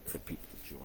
for people to join.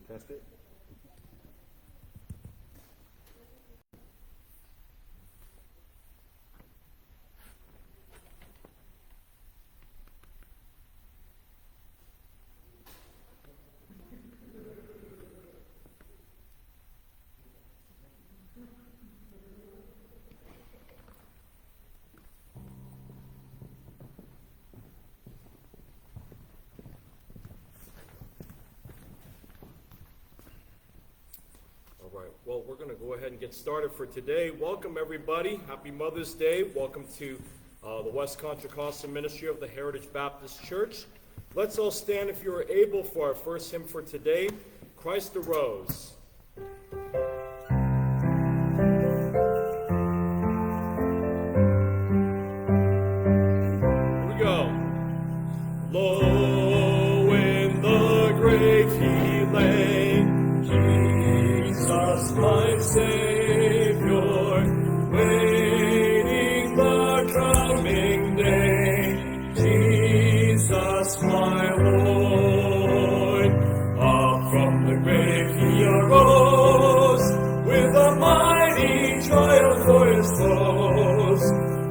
Test it. All right, well, we're going to go ahead and get started for today. Welcome, everybody. Happy Mother's Day. Welcome to the West Contra Costa Ministry of the Heritage Baptist Church. Let's all stand, if you are able, for our first hymn for today, Christ Arose. Here we go. Low in the grave he lay, Jesus, my Savior, waiting the coming day. Jesus, my Lord, up from the grave he arose, with a mighty triumph for his foes.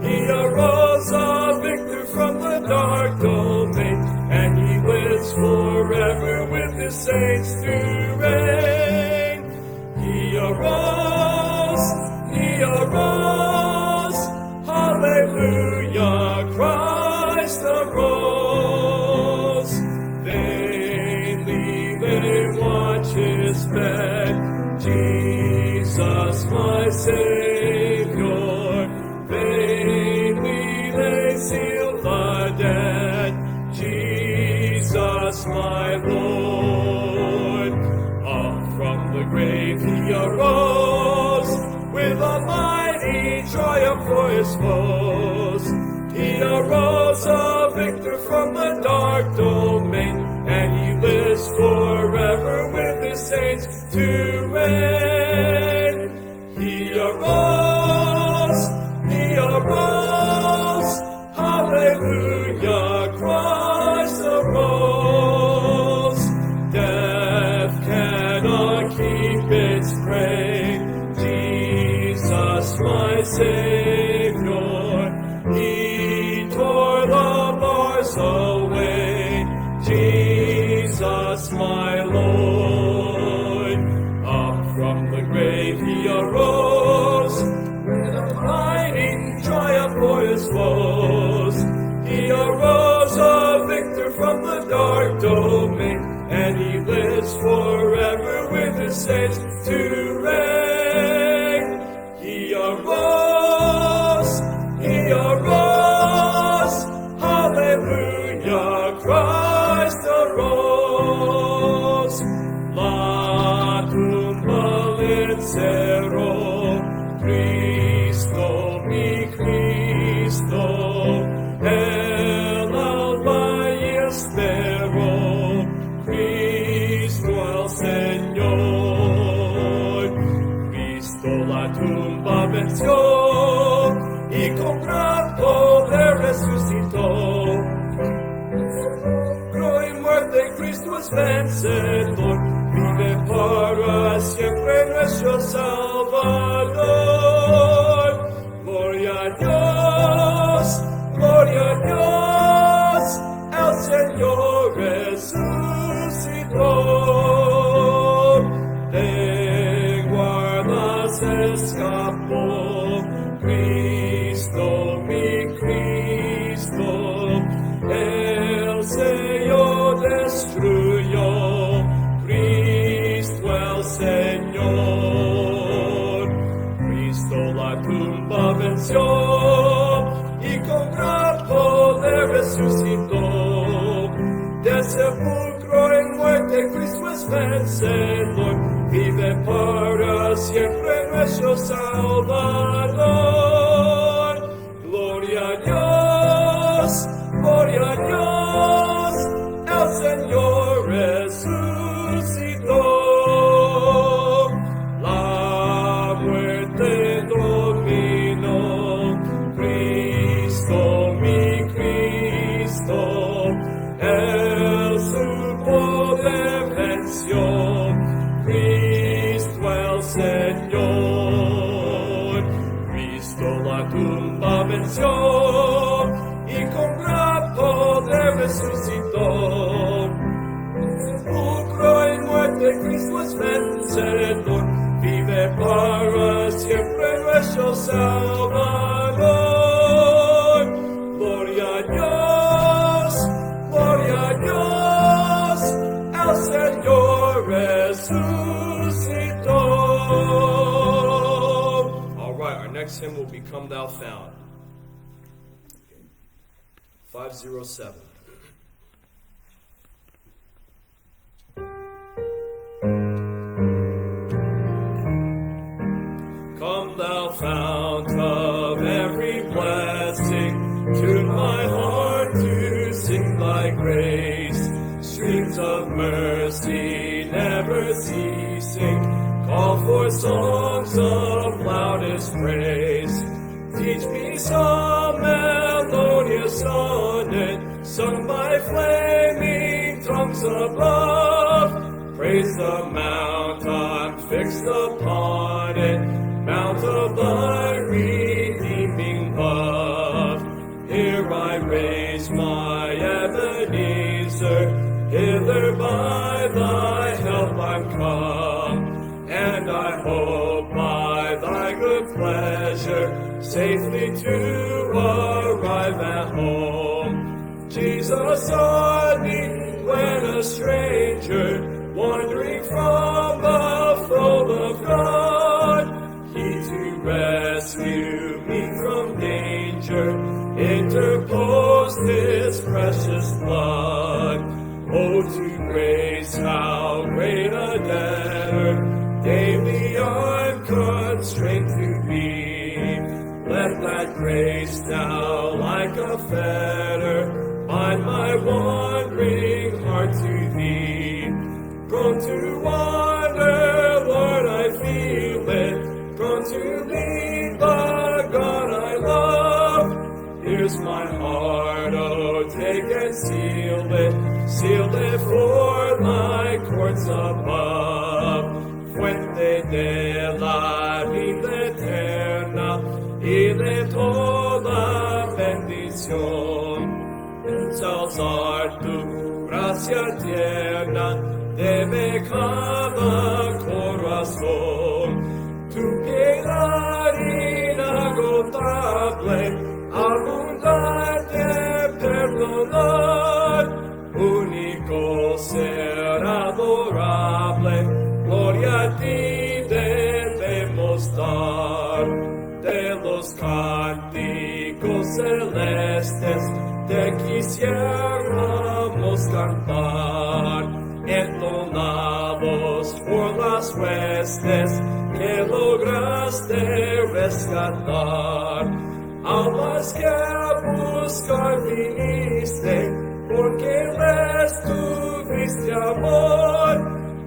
He arose a victor from the dark domain, and he lives forever with his saints to reign. He arose, hallelujah, Christ arose. Vainly they watch his bed, Jesus my Savior. Vainly they seal the dead, Jesus my Lord. Up from the grave he arose, with a mighty triumph for his foes. He arose a victor from the dark domain, and he lives forever with his saints to reign. He arose, hallelujah, Christ arose. Death cannot keep its prey, Jesus my Savior. He tore the bars away, Jesus my Lord. Up from the grave he arose, with a mighty triumph for his foes. He arose a victor from the dark domain, and he lives forever with his saints to reign. He arose, hallelujah, Christ arose. La tumba vencerò, Cristo mi Cristo, el alma y espero, Cristo el Señor. Cristo la tumba venció, y con gran poder resucitó. Cruz y muerte, Cristo es vencedor, vive para siempre nuestro Salvador. Gloria a Dios, el Señor resucitó. De guardas escapó, Cristo mi Cristo, el sello destruyó. muerte Cristo es vencedor, vive para siempre nuestro Salvador. Gloria a Dios, gloria a Dios, el Señor resucitó. La muerte dominó, Cristo, mi Cristo, Él su poder venció, Cristo el Señor. Cristo la tumba venció y con gran poder resucitó. Sepulcro y muerte, Cristo es vencedor, vive para siempre nuestro Salvador. Gloria a Dios, gloria a Dios, el Señor resucitó. All right, our next hymn will be Come Thou Fount. 507. Come thou fount of every blessing, tune my heart to sing thy grace. Streams of mercy never ceasing, call for songs of loudest praise. Teach me some melodious sonnet, sung by flaming tongues above. Praise the mount I'm fixed upon it, mount of thy redeeming love. Here I raise my Ebenezer, hither by thy help I'm come, and I hope by thy good pleasure safely to arrive at home. Jesus saw me when a stranger, wandering from the fold of God, He to rescue me from danger interposed His precious blood. Oh, to grace how great a debtor daily I'm constrained to be. Let that grace now like a fetter bind my wandering heart to Thee. Prone to wander, Lord, I feel it, prone to leave the God I love. Here's my heart, oh, take and seal it for thy courts above. Fuente de la vida eterna y de toda bendición. Ensalzar tu gracia tierna debe cada corazón. Tu piedad inagotable, abundante perdonar, único ser adorable, gloria a ti debemos dar. De los cánticos celestes te quisiéramos cantar, entonados por las huestes que lograste rescatar. Almas que a buscar viniste, porque les tuviste amor,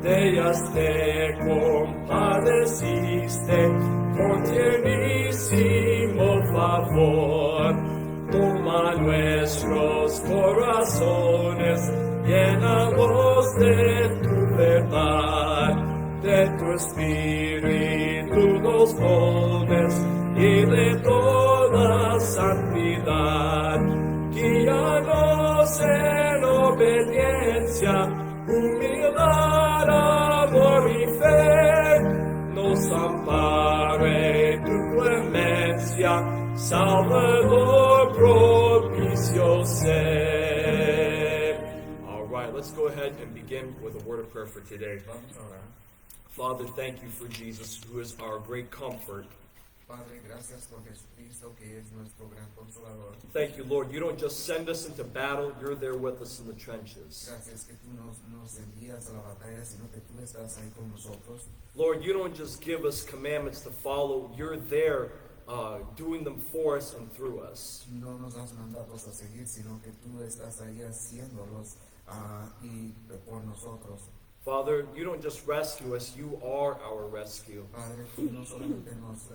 de ellas te compadeciste con tiernísimo favor. Toma nuestros corazones, llénalos de tu verdad, de tu espíritu los moldes y de toda santidad. Guíanos en obediencia, humildad, amor y fe, nos ampare tu clemencia, Salvador propicio sé. All right, let's go ahead and begin with a word of prayer for today. Father, thank you for Jesus, who is our great comfort. Padre, gracias por Jesucristo, que es nuestro gran consolador. Thank you, Lord. You don't just send us into battle, you're there with us in the trenches. Gracias que tú nos envías a la batalla, sino que tú estás ahí con nosotros. Lord, you don't just give us commandments to follow, you're there doing them for us and through us. No nos das mandatos a seguir, sino que tú estás ahí haciéndolos y por nosotros. Father, you don't just rescue us, you are our rescue. Padre, tú no solamente nos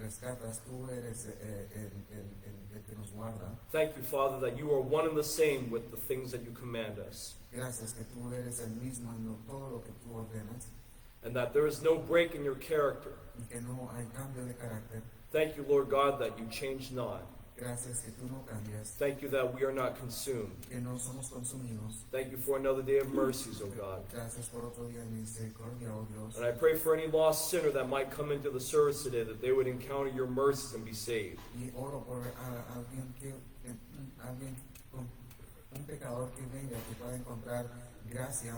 rescatas, tú eres el que nos guarda. Thank you, Father, that you are one and the same with the things that you command us, Gracias que tú eres el mismo en todo lo que tú ordenas and that there is no break in your character. y que no hay cambio de carácter. Thank you, Lord God, that you change not. Gracias que tú no cambias, Thank you that we are not consumed. que no somos consumidos. Thank you for another day of mercies, O God. Gracias por otro día de misericordia, oh Dios. And I pray for any lost sinner that might come into the service today, that they would encounter your mercies and be saved. Y oro por alguien un pecador que venga, que pueda encontrar gracia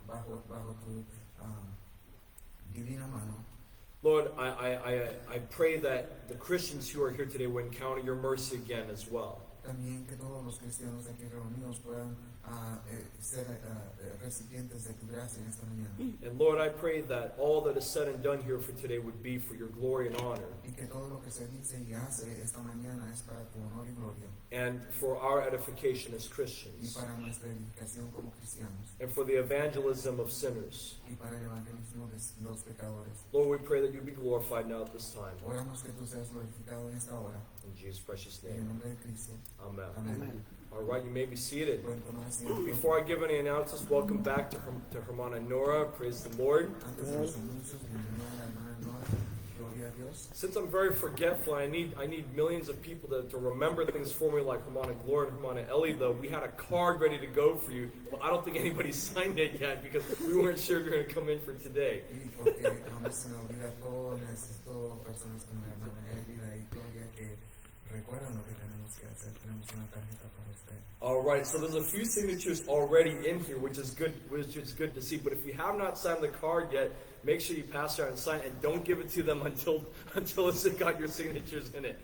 bajo tu divina mano. Lord, I pray that the Christians who are here today will encounter your mercy again as well. También que todos los cristianos aquí reunidos puedan ser recipientes de tu gracia en esta mañana. And Lord, I pray that all that is said and done here for today would be for your glory and honor, Y que todo lo que se dice y hace esta mañana es para tu honor y gloria. and for our edification as Y Christians, para nuestra edificación como cristianos. and for the evangelism of sinners. Y para el evangelismo de los pecadores. Lord, we pray that you be glorified now at this time. Oramos que tú seas glorificado en esta hora. In Jesus' precious En el name. nombre de Cristo. Amen. Amén. All right, you may be seated. Pueden tomar asiento. Before I give any announcements, welcome back to Hermana Nora. Praise the Lord. Antes de los anuncios, bienvenida a la hermana Nora. Gloria a Dios. Since I'm very forgetful, I need millions of people to remember things for me, like Hermana Gloria and Hermana Ellie. Though we had a card ready to go for you, but I don't think anybody signed it yet because we weren't sure you were going to come in for today. Y porque aún se me olvida todo, necesito personas como la hermana Elvira y Gloria que recuerdan lo que tenemos que hacer. Tenemos una tarjeta para usted. All right, so there's a few signatures already in here, which is good to see. But if you have not signed the card yet, make sure you pass it out and sign it, and don't give it to them until it's got your signatures in it.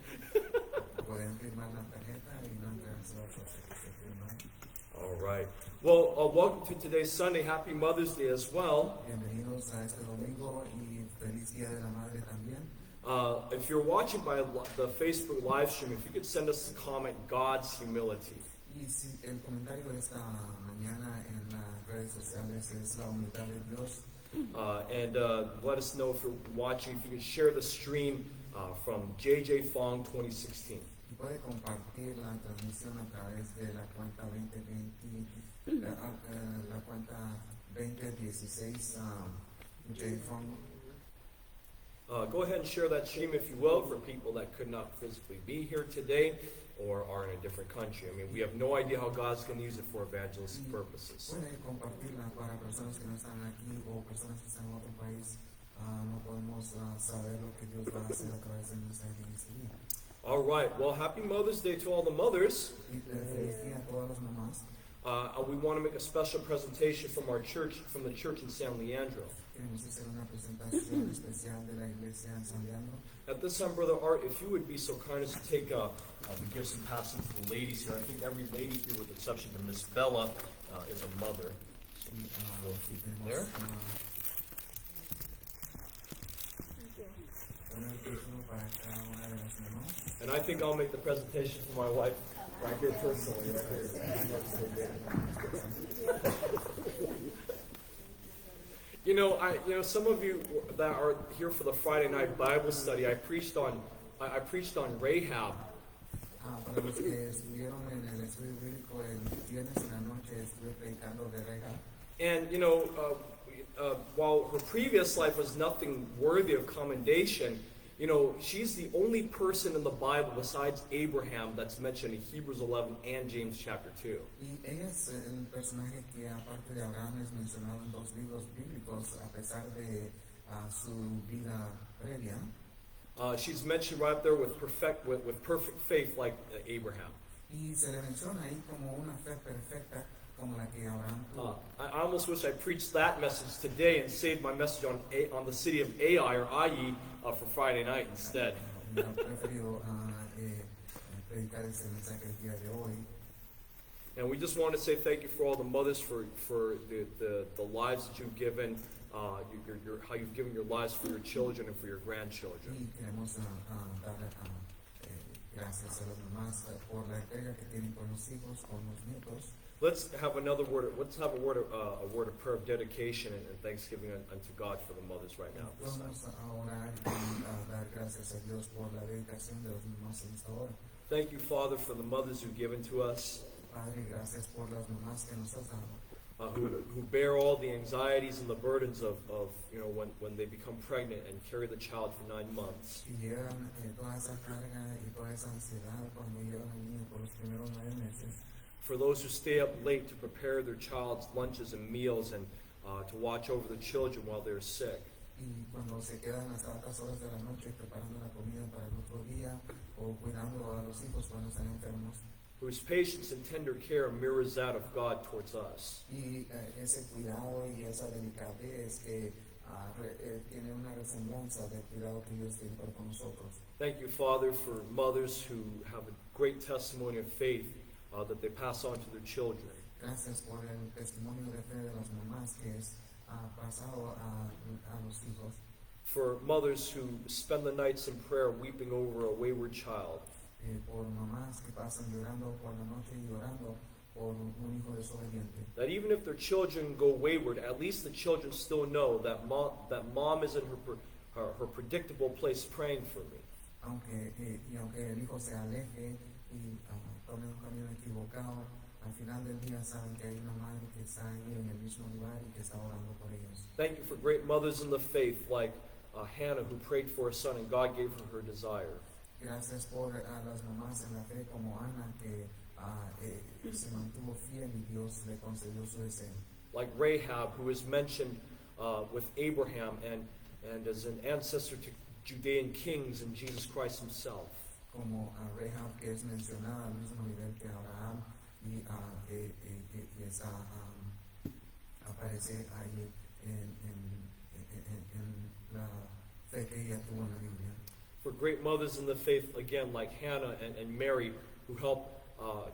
Pueden firmar la tarjeta y no entregársela hasta que se firma. All right. Well, welcome to today's Sunday. Happy Mother's Day as well. Bienvenidos a este domingo y feliz Día de la Madre también. If you're watching by the Facebook live stream, if you could send us a comment, God's humility. Y si el comentario de esta mañana en las redes sociales es la humildad de Dios. And let us know if you're watching, if you could share the stream from JJ Fong 2016. Y puede compartir la transmisión a través de la cuenta 2020, la cuenta 2016 JFong. Go ahead and share that stream if you will for people that could not physically be here today or are in a different country. I mean, we have no idea how God's going to use it for evangelistic purposes. Puede compartirla para personas que no están aquí o personas que están en otro país. No podemos saber lo que Dios va a hacer a través de nuestra iglesia. All right. Well, happy Mother's Day to all the mothers. Y feliz día a todas las mamás. We want to make a special presentation from our church, from the church in San Leandro. Queremos hacer una presentación especial de la iglesia en San Leandro. At this time, Brother Art, if you would be so kind as to take the gifts and pass them to the ladies here. I think every lady here, with the exception of Miss Bella, is a mother. Y, tenemos, There? un artículo para cada una de las mamás. And I think I'll make the presentation for my wife right here personally. Right here. You know, some of you that are here for the Friday night Bible study, I preached on Rahab. Para los que estuvieron en el estudio bíblico el viernes en la noche, estuve predicando de Rahab. And you know, while her previous life was nothing worthy of commendation, you know, she's the only person in the Bible besides Abraham that's mentioned in Hebrews 11 and James chapter 2. Y ella es el personaje que aparte de Abraham es mencionado en dos libros bíblicos a pesar de su vida previa. She's mentioned right up there with perfect faith like Abraham. Y se le menciona ahí como una fe perfecta como la que Abraham tuvo. I almost wish I preached that message today and saved my message on the city of Ai or Ai for Friday night instead. Hubiera preferido predicar ese mensaje el día de hoy. And we just want to say thank you for all the mothers for the lives that you've given, how you've given your lives for your children and for your grandchildren. Y queremos dar gracias a las mamás por la entrega que tienen con los hijos, con los nietos. Let's have a word of prayer of dedication and thanksgiving unto God for the mothers right now. Vamos a orar y a dar gracias a Dios por la dedicación de los mamás en esta hora. Thank you, Father, for the mothers you've given to us, Padre, gracias por las mamás que nos has dado, who bear all the anxieties and the burdens of when they become pregnant and carry the child for 9 months. y llevan toda esa carga y toda esa ansiedad cuando llevan al niño por los primeros 9 meses. For those who stay up late to prepare their child's lunches and meals and to watch over the children while they're sick. Y cuando se quedan hasta altas horas de la noche preparando la comida para el otro día o cuidando a los hijos cuando están enfermos. Whose patience and tender care mirrors that of God towards us. Y ese cuidado y esa delicadez que tiene una resemblanza del cuidado que Dios tiene para con nosotros. Thank you, Father, for mothers who have a great testimony of faith that they pass on to their children. Gracias por el testimonio de fe de las mamás que es pasado a los hijos. For mothers who spend the nights in prayer weeping over a wayward child. Por mamás que pasan llorando por la noche y llorando por un hijo desobediente. That even if their children go wayward, at least the children still know that mom is in her predictable place praying for me. Aunque el hijo se aleje y tome un camino equivocado, al final del día saben que hay una madre que está ahí en el mismo lugar y que está orando por ellos. Thank you for great mothers in the faith like Hannah, who prayed for a son and God gave her desire. Gracias por las mamás en la fe como Ana que se mantuvo fiel y Dios le concedió su deseo. Like Rahab, who is mentioned with Abraham and as an ancestor to Judean kings and Jesus Christ himself. Como Rahab que es mencionada al mismo nivel que Abraham y esa aparece ahí en la fe que ella tuvo en la Biblia. For great mothers in the faith, again, like Hannah and Mary, who help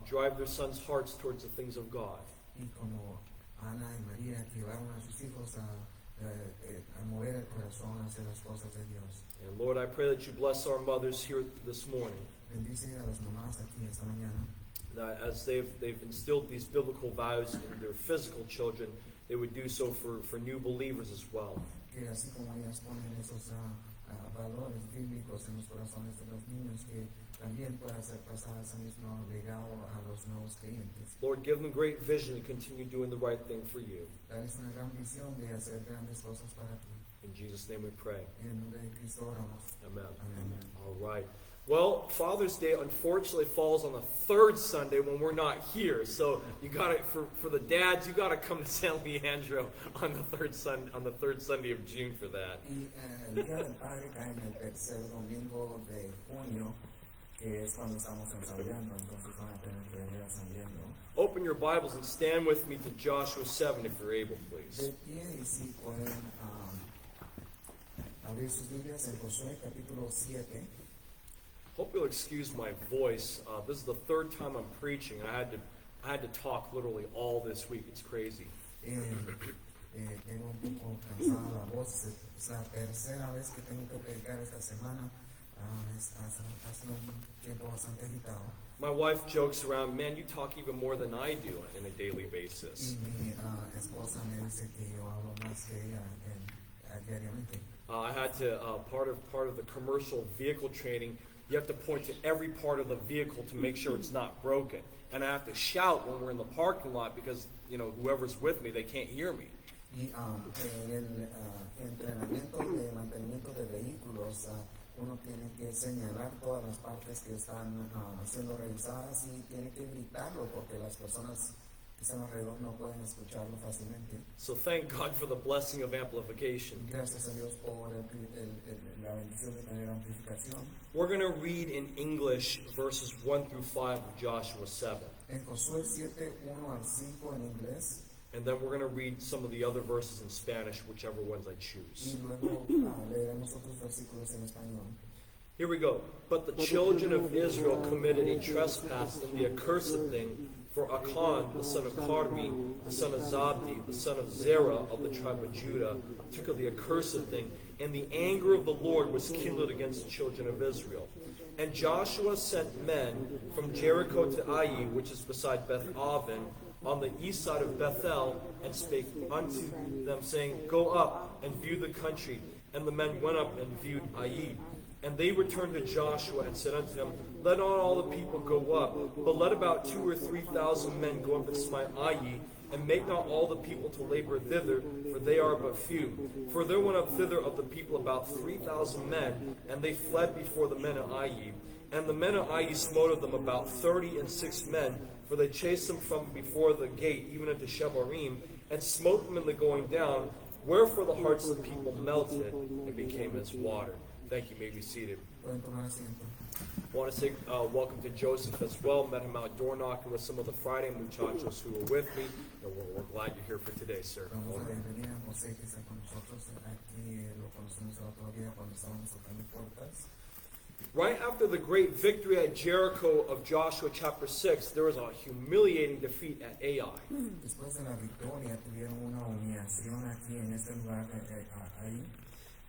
drive their sons' hearts towards the things of God. Y como Ana y María que llevaron a sus hijos a mover el corazón hacia las cosas de Dios. And Lord, I pray that you bless our mothers here this morning, Bendice a las mamás aquí esta mañana. that as they've instilled these biblical values in their physical children, they would do so for new believers as well. Que así como ellas ponen esos valores bíblicos en los corazones de los niños, que también pueda ser pasado ese mismo legado a los nuevos creyentes. Lord, give them great vision to continue doing the right thing for you. Darles una gran visión de hacer grandes cosas para ti. In Jesus' name we pray. En el nombre de Cristo oramos. Amen. Amén. All right. Well, Father's Day unfortunately falls on the third Sunday when we're not here. So you got to for the dads, you got to come to San Leandro on the third Sunday of June for that. Y el Día del Padre cae en el tercer domingo de junio, que es cuando estamos ensayando, entonces van a tener que venir ensayando. Open your Bibles and stand with me to Joshua 7 if you're able, De please. pie y si pueden abrir sus Biblias en Josué capítulo 7. Hope you'll excuse my voice. This is the third time I'm preaching, and I had to talk literally all this week. It's crazy. Tengo un poco cansada la voz, es la tercera vez que tengo que predicar esta semana. Ha sido un tiempo bastante agitado. My wife jokes around, man, you talk even more than I do on a daily basis. Y mi esposa me dice que yo hablo más que ella diariamente. I had to part of the commercial vehicle training. You have to point to every part of the vehicle to make sure it's not broken. And I have to shout when we're in the parking lot because, whoever's with me, they can't hear me. Y en el entrenamiento de mantenimiento de vehículos, uno tiene que señalar todas las partes que están siendo revisadas y tiene que gritarlo porque las personas que están alrededor no pueden escucharlo fácilmente. So thank God for the blessing of amplification. Gracias a Dios por la bendición de tener amplificación. We're going to read in English verses 1 through 5 of Joshua 7. En Josué 7, 1 al 5 en inglés, and then we're going to read some of the other verses in Spanish, whichever ones I choose. y luego leeremos otros versículos en español. Here we go. But the children of Israel committed a trespass in the accursed thing, for Achan, the son of Carmi, the son of Zabdi, the son of Zerah of the tribe of Judah, took of the accursed thing, and the anger of the Lord was kindled against the children of Israel. And Joshua sent men from Jericho to Ai, which is beside Beth-aven, on the east side of Bethel, and spake unto them, saying, Go up and view the country. And the men went up and viewed Ai. And they returned to Joshua and said unto him, Let not all the people go up, but let about 2,000 or 3,000 men go up and smite Ai, and make not all the people to labor thither, for they are but few. For there went up thither of the people about 3,000 men, and they fled before the men of Ai. And the men of Ai smote them about 36 men, for they chased them from before the gate, even unto Shebarim, and smote them in the going down. Wherefore the hearts of the people melted and became as water. Thank you. You may be seated. Pueden tomar asiento. I want to say welcome to Joseph as well. Met him out door knocking with some of the Friday muchachos who were with me. And we're glad you're here for today, sir. Vamos a bienvenir a José que está con nosotros. Aquí lo conocemos el otro día cuando estábamos tocando puertas. Right after the great victory at Jericho of Joshua chapter 6, there was a humiliating defeat at Ai. Después de la victoria tuvieron una humillación aquí en este lugar ahí.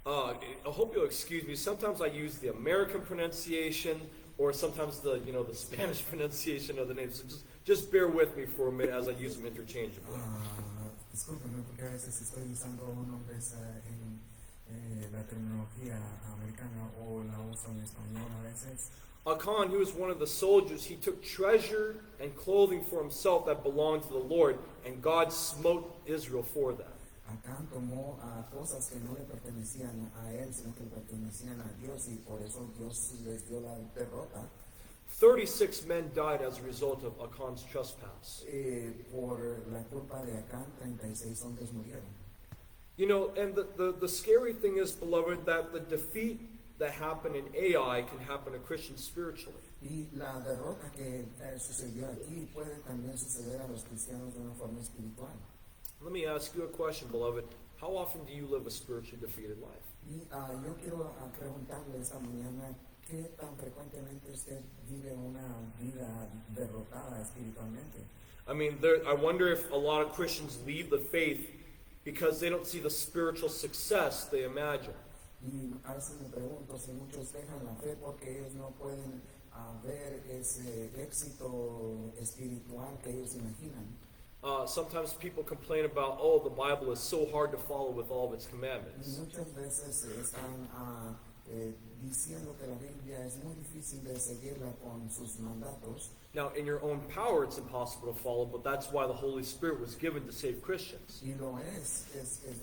I hope you'll excuse me. Sometimes I use the American pronunciation or sometimes the Spanish pronunciation of the names. So just bear with me for a minute as I use them interchangeably. Discúlpenme porque a veces estoy usando nombres en la terminología americana o la uso en español a veces. Achan, who was one of the soldiers, he took treasure and clothing for himself that belonged to the Lord, and God smote Israel for that. Acán tomó cosas que no le pertenecían a él, sino que le pertenecían a Dios, y por eso Dios les dio la derrota. 36 men died as a result of Achan's trespass. Por la culpa de Acán, 36 hombres murieron. You know, and the scary thing is, beloved, that the defeat that happened in Ai can happen to Christians spiritually. Y la derrota que sucedió aquí puede también suceder a los cristianos de una forma espiritual. Let me ask you a question, beloved. How often do you live a spiritually defeated life? Y yo quiero preguntarle esta mañana, ¿qué tan frecuentemente usted vive una vida derrotada espiritualmente? I mean, I wonder if a lot of Christians leave the faith because they don't see the spiritual success they imagine. Y a veces me pregunto si muchos dejan la fe porque ellos no pueden ver ese éxito espiritual que ellos imaginan. Sometimes people complain about, oh, the Bible is so hard to follow with all of its Y commandments. muchas veces están diciendo que la Biblia es muy difícil de seguirla con sus mandatos. Now, in your own power, it's impossible to follow, but that's why the Holy Spirit was given to save Christians. Y lo es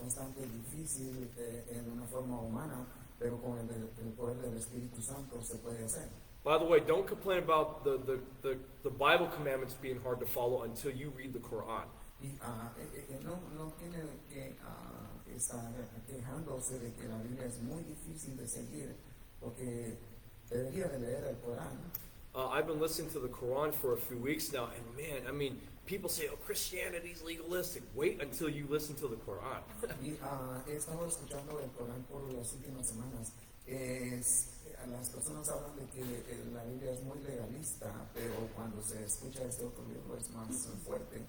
bastante difícil en una forma humana, pero con el poder del Espíritu Santo se puede hacer. By the way, don't complain about the Bible commandments being hard to follow until you read the Quran. Y no tiene que estar quejándose de que la Biblia es muy difícil de seguir, porque debería de leer el Corán. I've been listening to the Quran for a few weeks now, and man, I mean, people say, oh, Christianity's legalistic. Wait until you listen to the Quran. Y he estado escuchando el Corán por las últimas semanas. Las personas hablan de que la Biblia es muy legalista, pero cuando se escucha este otro libro es más fuerte.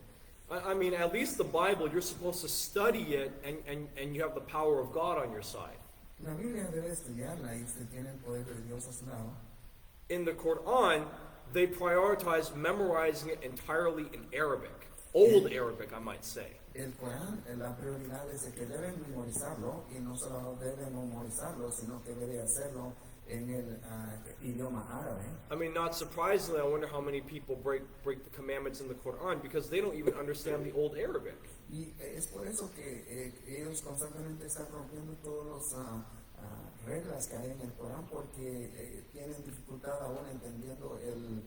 I mean, at least the Bible, you're supposed to study it, and you have the power of God on your side. La Biblia debe estudiarla y usted tiene el poder de Dios a su lado. In the Quran, they prioritize memorizing it entirely in Arabic. Old Arabic, I might say. El Corán, la prioridad es de que deben memorizarlo, y no solo deben memorizarlo, sino que debe hacerlo en el idioma árabe. I mean, not surprisingly, I wonder how many people break the commandments in the Quran because they don't even understand the Old Arabic. Y es por eso que ellos constantemente están rompiendo todas las reglas que hay en el Corán, porque tienen dificultad aún entendiendo el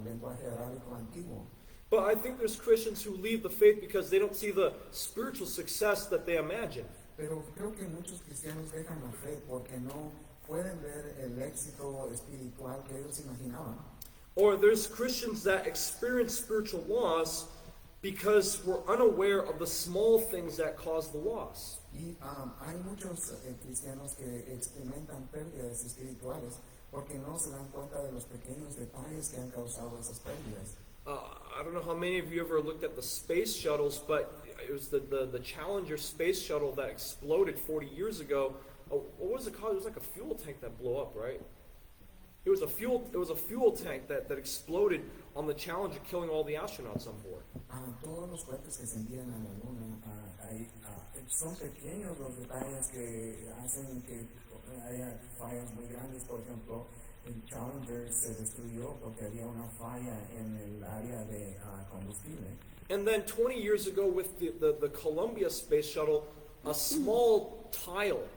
lenguaje arábico antiguo. But I think there's Christians who leave the faith because they don't see the spiritual success that they imagine. Pero creo que muchos cristianos dejan la fe porque no pueden ver el éxito espiritual que ellos imaginaban. Or there's Christians that experience spiritual loss because we're unaware of the small things that cause the loss. Y hay muchos cristianos que experimentan pérdidas espirituales porque no se dan cuenta de los pequeños detalles que han causado esas pérdidas. I don't know how many of you ever looked at the space shuttles, but it was the Challenger space shuttle that exploded 40 years ago. Oh, what was it called? It was like a fuel tank that blew up, right? It was a fuel tank that exploded on the Challenger, killing all the astronauts on board. Todos los cohetes que se envían a la luna, son pequeños los detalles que hacen que haya fallas muy grandes. Por ejemplo, el Challenger se destruyó porque había una falla en el área de combustible. And then 20 years ago with the Columbia space shuttle, a small tile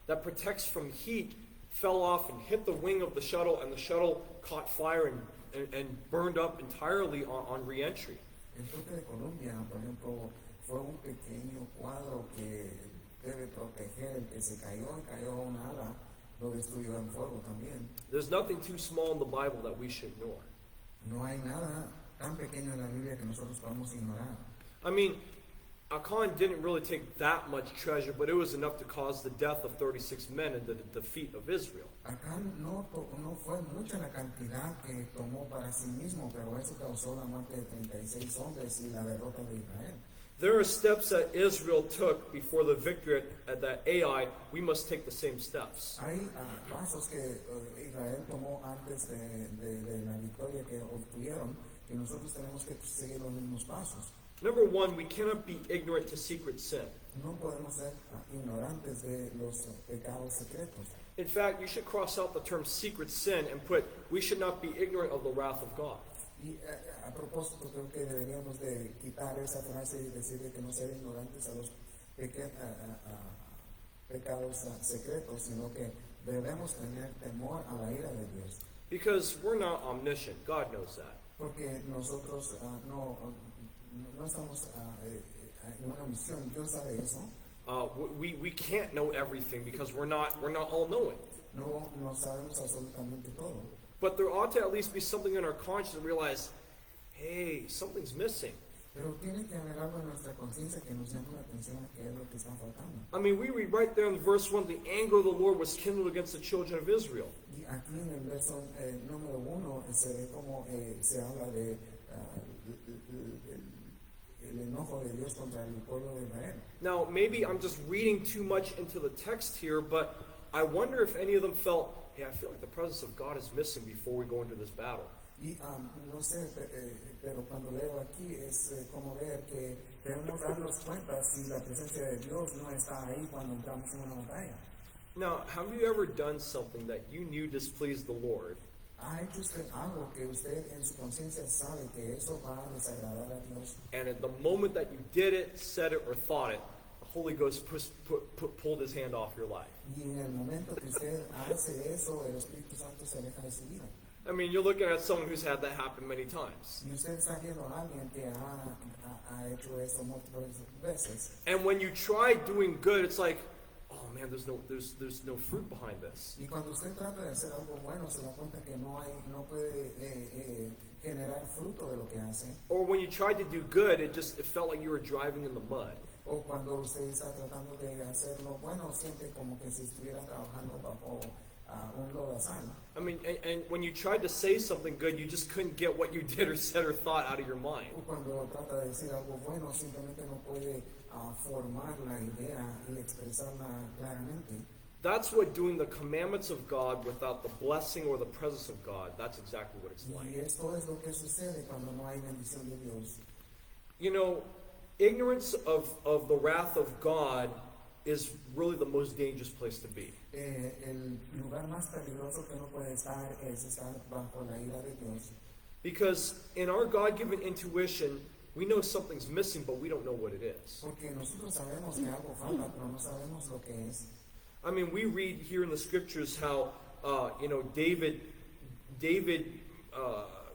that protects from heat fell off and hit the wing of the shuttle, and the shuttle caught fire and burned up entirely on re-entry. El toque de Colombia, por ejemplo, fue un pequeño cuadro que debe proteger el que se cayó un ala, lo destruyó en fuego también. There's nothing too small in the Bible that we should ignore. No hay nada tan pequeño en la Biblia que nosotros podamos ignorar. I mean, Achan didn't really take that much treasure, but it was enough to cause the death of 36 men and the defeat of Israel. Acá no fue mucha la cantidad que tomó para sí mismo, pero eso causó la muerte de 36 hombres y la derrota de Israel. There are steps that Israel took before the victory at that Ai. We must take the same steps. Hay pasos que Israel tomó antes de la victoria que obtuvieron, y nosotros tenemos que seguir los mismos pasos. Number one, we cannot be ignorant to secret sin. No podemos ser ignorantes de los pecados secretos. In fact, you should cross out the term secret sin and put, we should not be ignorant of the wrath of God. Y a propósito, creo que deberíamos de quitar esa frase y decirle que no ser ignorantes a los pecados secretos, sino que debemos tener temor a la ira de Dios. Because we're not omniscient. God knows that. Porque nosotros no estamos en una misión. Dios sabe eso. We can't know everything because we're not all knowing. No sabemos absolutamente todo. But there ought to at least be something in our conscience and realize, hey, something's missing. Pero tiene que haber algo en nuestra conciencia que nos llame la atención a qué es lo que está faltando. I mean, we read right there in verse 1, the anger of the Lord was kindled against the children of Israel. Y aquí en el verso número 1 se ve como se habla de el enojo de Dios contra el pueblo de Israel. Now, maybe I'm just reading too much into the text here, but I wonder if any of them felt, hey, I feel like the presence of God is missing before we go into this battle. Y no sé, pero cuando leo aquí es como ver que debemos darnos cuenta si la presencia de Dios no está ahí cuando entramos en una batalla. Now, have you ever done something that you knew displeased the Lord? ¿Ha hecho usted algo que usted en su conciencia sabe que eso va a desagradar a Dios? And at the moment that you did it, said it, or thought it, the Holy Ghost pulled his hand off your life. Y en el momento que usted hace eso, el Espíritu Santo se aleja de su vida. I mean, you're looking at someone who's had that happen many times. Y usted está viendo a alguien que ha hecho eso múltiples veces. And when you try doing good, it's like, oh man, there's no fruit behind this. Y cuando usted trata de hacer algo bueno, se da cuenta que no puede generar fruto de lo que hace. Or when you tried to do good, it felt like you were driving in the mud. O cuando usted está tratando de hacer lo bueno, siente como que si estuviera trabajando bajo un lodazal. I mean, and when you tried to say something good, you just couldn't get what you did or said or thought out of your mind. O cuando trata de decir algo bueno, simplemente no puede formar la idea y expresarla claramente. That's what doing the commandments of God without the blessing or the presence of God, that's exactly what it's like. Y esto es lo que sucede cuando no hay bendición de Dios. You know, ignorance of the wrath of God is really the most dangerous place to be. El lugar más peligroso que uno puede estar es estar bajo la ira de Dios. Because in our God-given intuition, we know something's missing, but we don't know what it is. Porque nosotros sabemos que algo falta, pero no sabemos lo que es. I mean, we read here in the scriptures how, David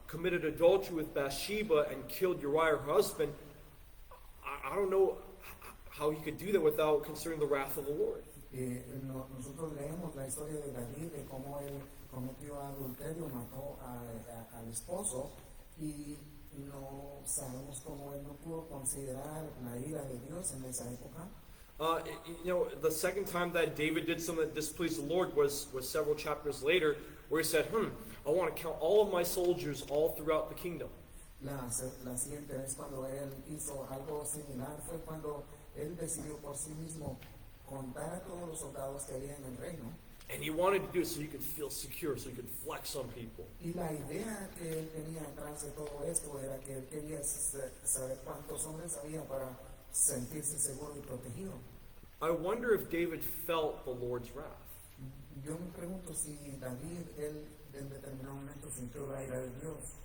committed adultery with Bathsheba and killed Uriah, her husband. I don't know how he could do that without considering the wrath of the Lord. Nosotros leemos la historia de David, de cómo él cometió adulterio, mató al esposo, y no sabemos cómo él no pudo considerar la ira de Dios en esa época. The second time that David did something that displeased the Lord was several chapters later, where he said, I want to count all of my soldiers all throughout the kingdom. La siguiente vez cuando él hizo algo similar fue cuando él decidió por sí mismo contar a todos los soldados que había en el reino. And he wanted to do it so he could feel secure, so he could flex on people. Y la idea que él tenía atrás de todo esto era que él quería saber cuántos hombres había para sentirse seguro y protegido. I wonder if David felt the Lord's wrath. Yo me pregunto si David, él en determinado momento sintió la ira de Dios.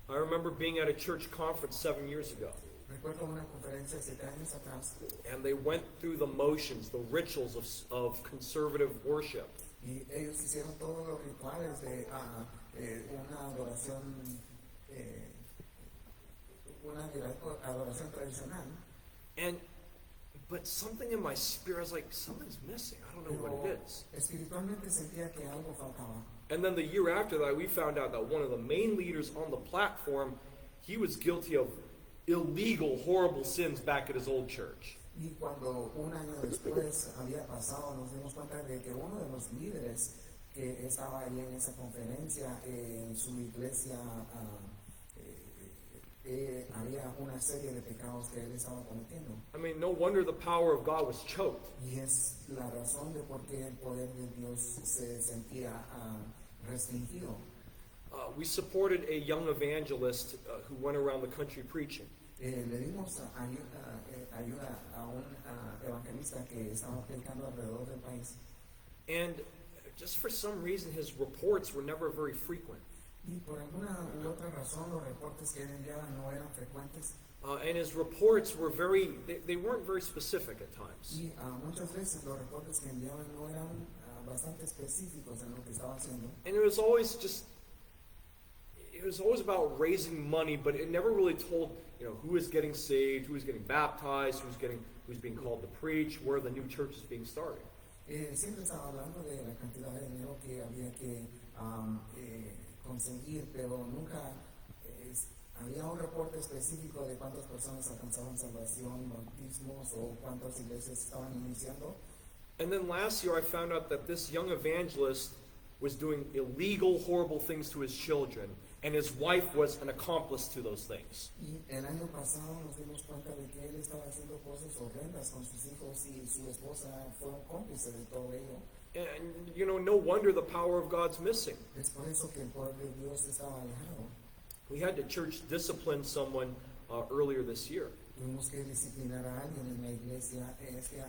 I remember being at a church conference 7 years ago. Recuerdo una conferencia 7 años atrás. And they went through the motions, the rituals of conservative worship. Y ellos hicieron todos los rituales de una adoración tradicional. But something in my spirit, I was like, something's missing. I don't know what it is. Espiritualmente sentía que algo faltaba. And then the year after that, we found out that one of the main leaders on the platform, he was guilty of illegal, horrible sins back at his old church. Y cuando un año después había pasado, nos dimos cuenta de que uno de los líderes que estaba ahí en esa conferencia, en su iglesia, había una serie de pecados que él estaba cometiendo. I mean, no wonder the power of God was choked. Y es la razón de por qué el poder de Dios se sentía restringido. We supported a young evangelist who went around the country preaching. Le dimos ayuda a un evangelista que estaba predicando alrededor del país. And just for some reason, his reports were never very frequent. Y por alguna u otra razón, los reportes que él enviaba no eran frecuentes. And his reports were they weren't very specific at times. Y muchas veces los reportes que enviaban no eran bastante específicos en lo que estaba haciendo. And it was always about raising money, but it never really told, who is getting saved, who is getting baptized, who's being called to preach, where the new church is being started. Siempre estaba hablando de la cantidad de dinero que había que conseguir, pero nunca había un reporte específico de cuántas personas alcanzaban salvación, bautismos o cuántas iglesias estaban iniciando. And then last year I found out that this young evangelist was doing illegal, horrible things to his children, and his wife was an accomplice to those things. Y el año pasado nos dimos cuenta de que él estaba haciendo cosas horrendas con sus hijos y su esposa fue un cómplice de todo ello. And no wonder the power of God's missing. Es por eso que el poder de Dios estaba alejado. We had to church discipline someone earlier this year. Tuvimos que disciplinar a alguien en la iglesia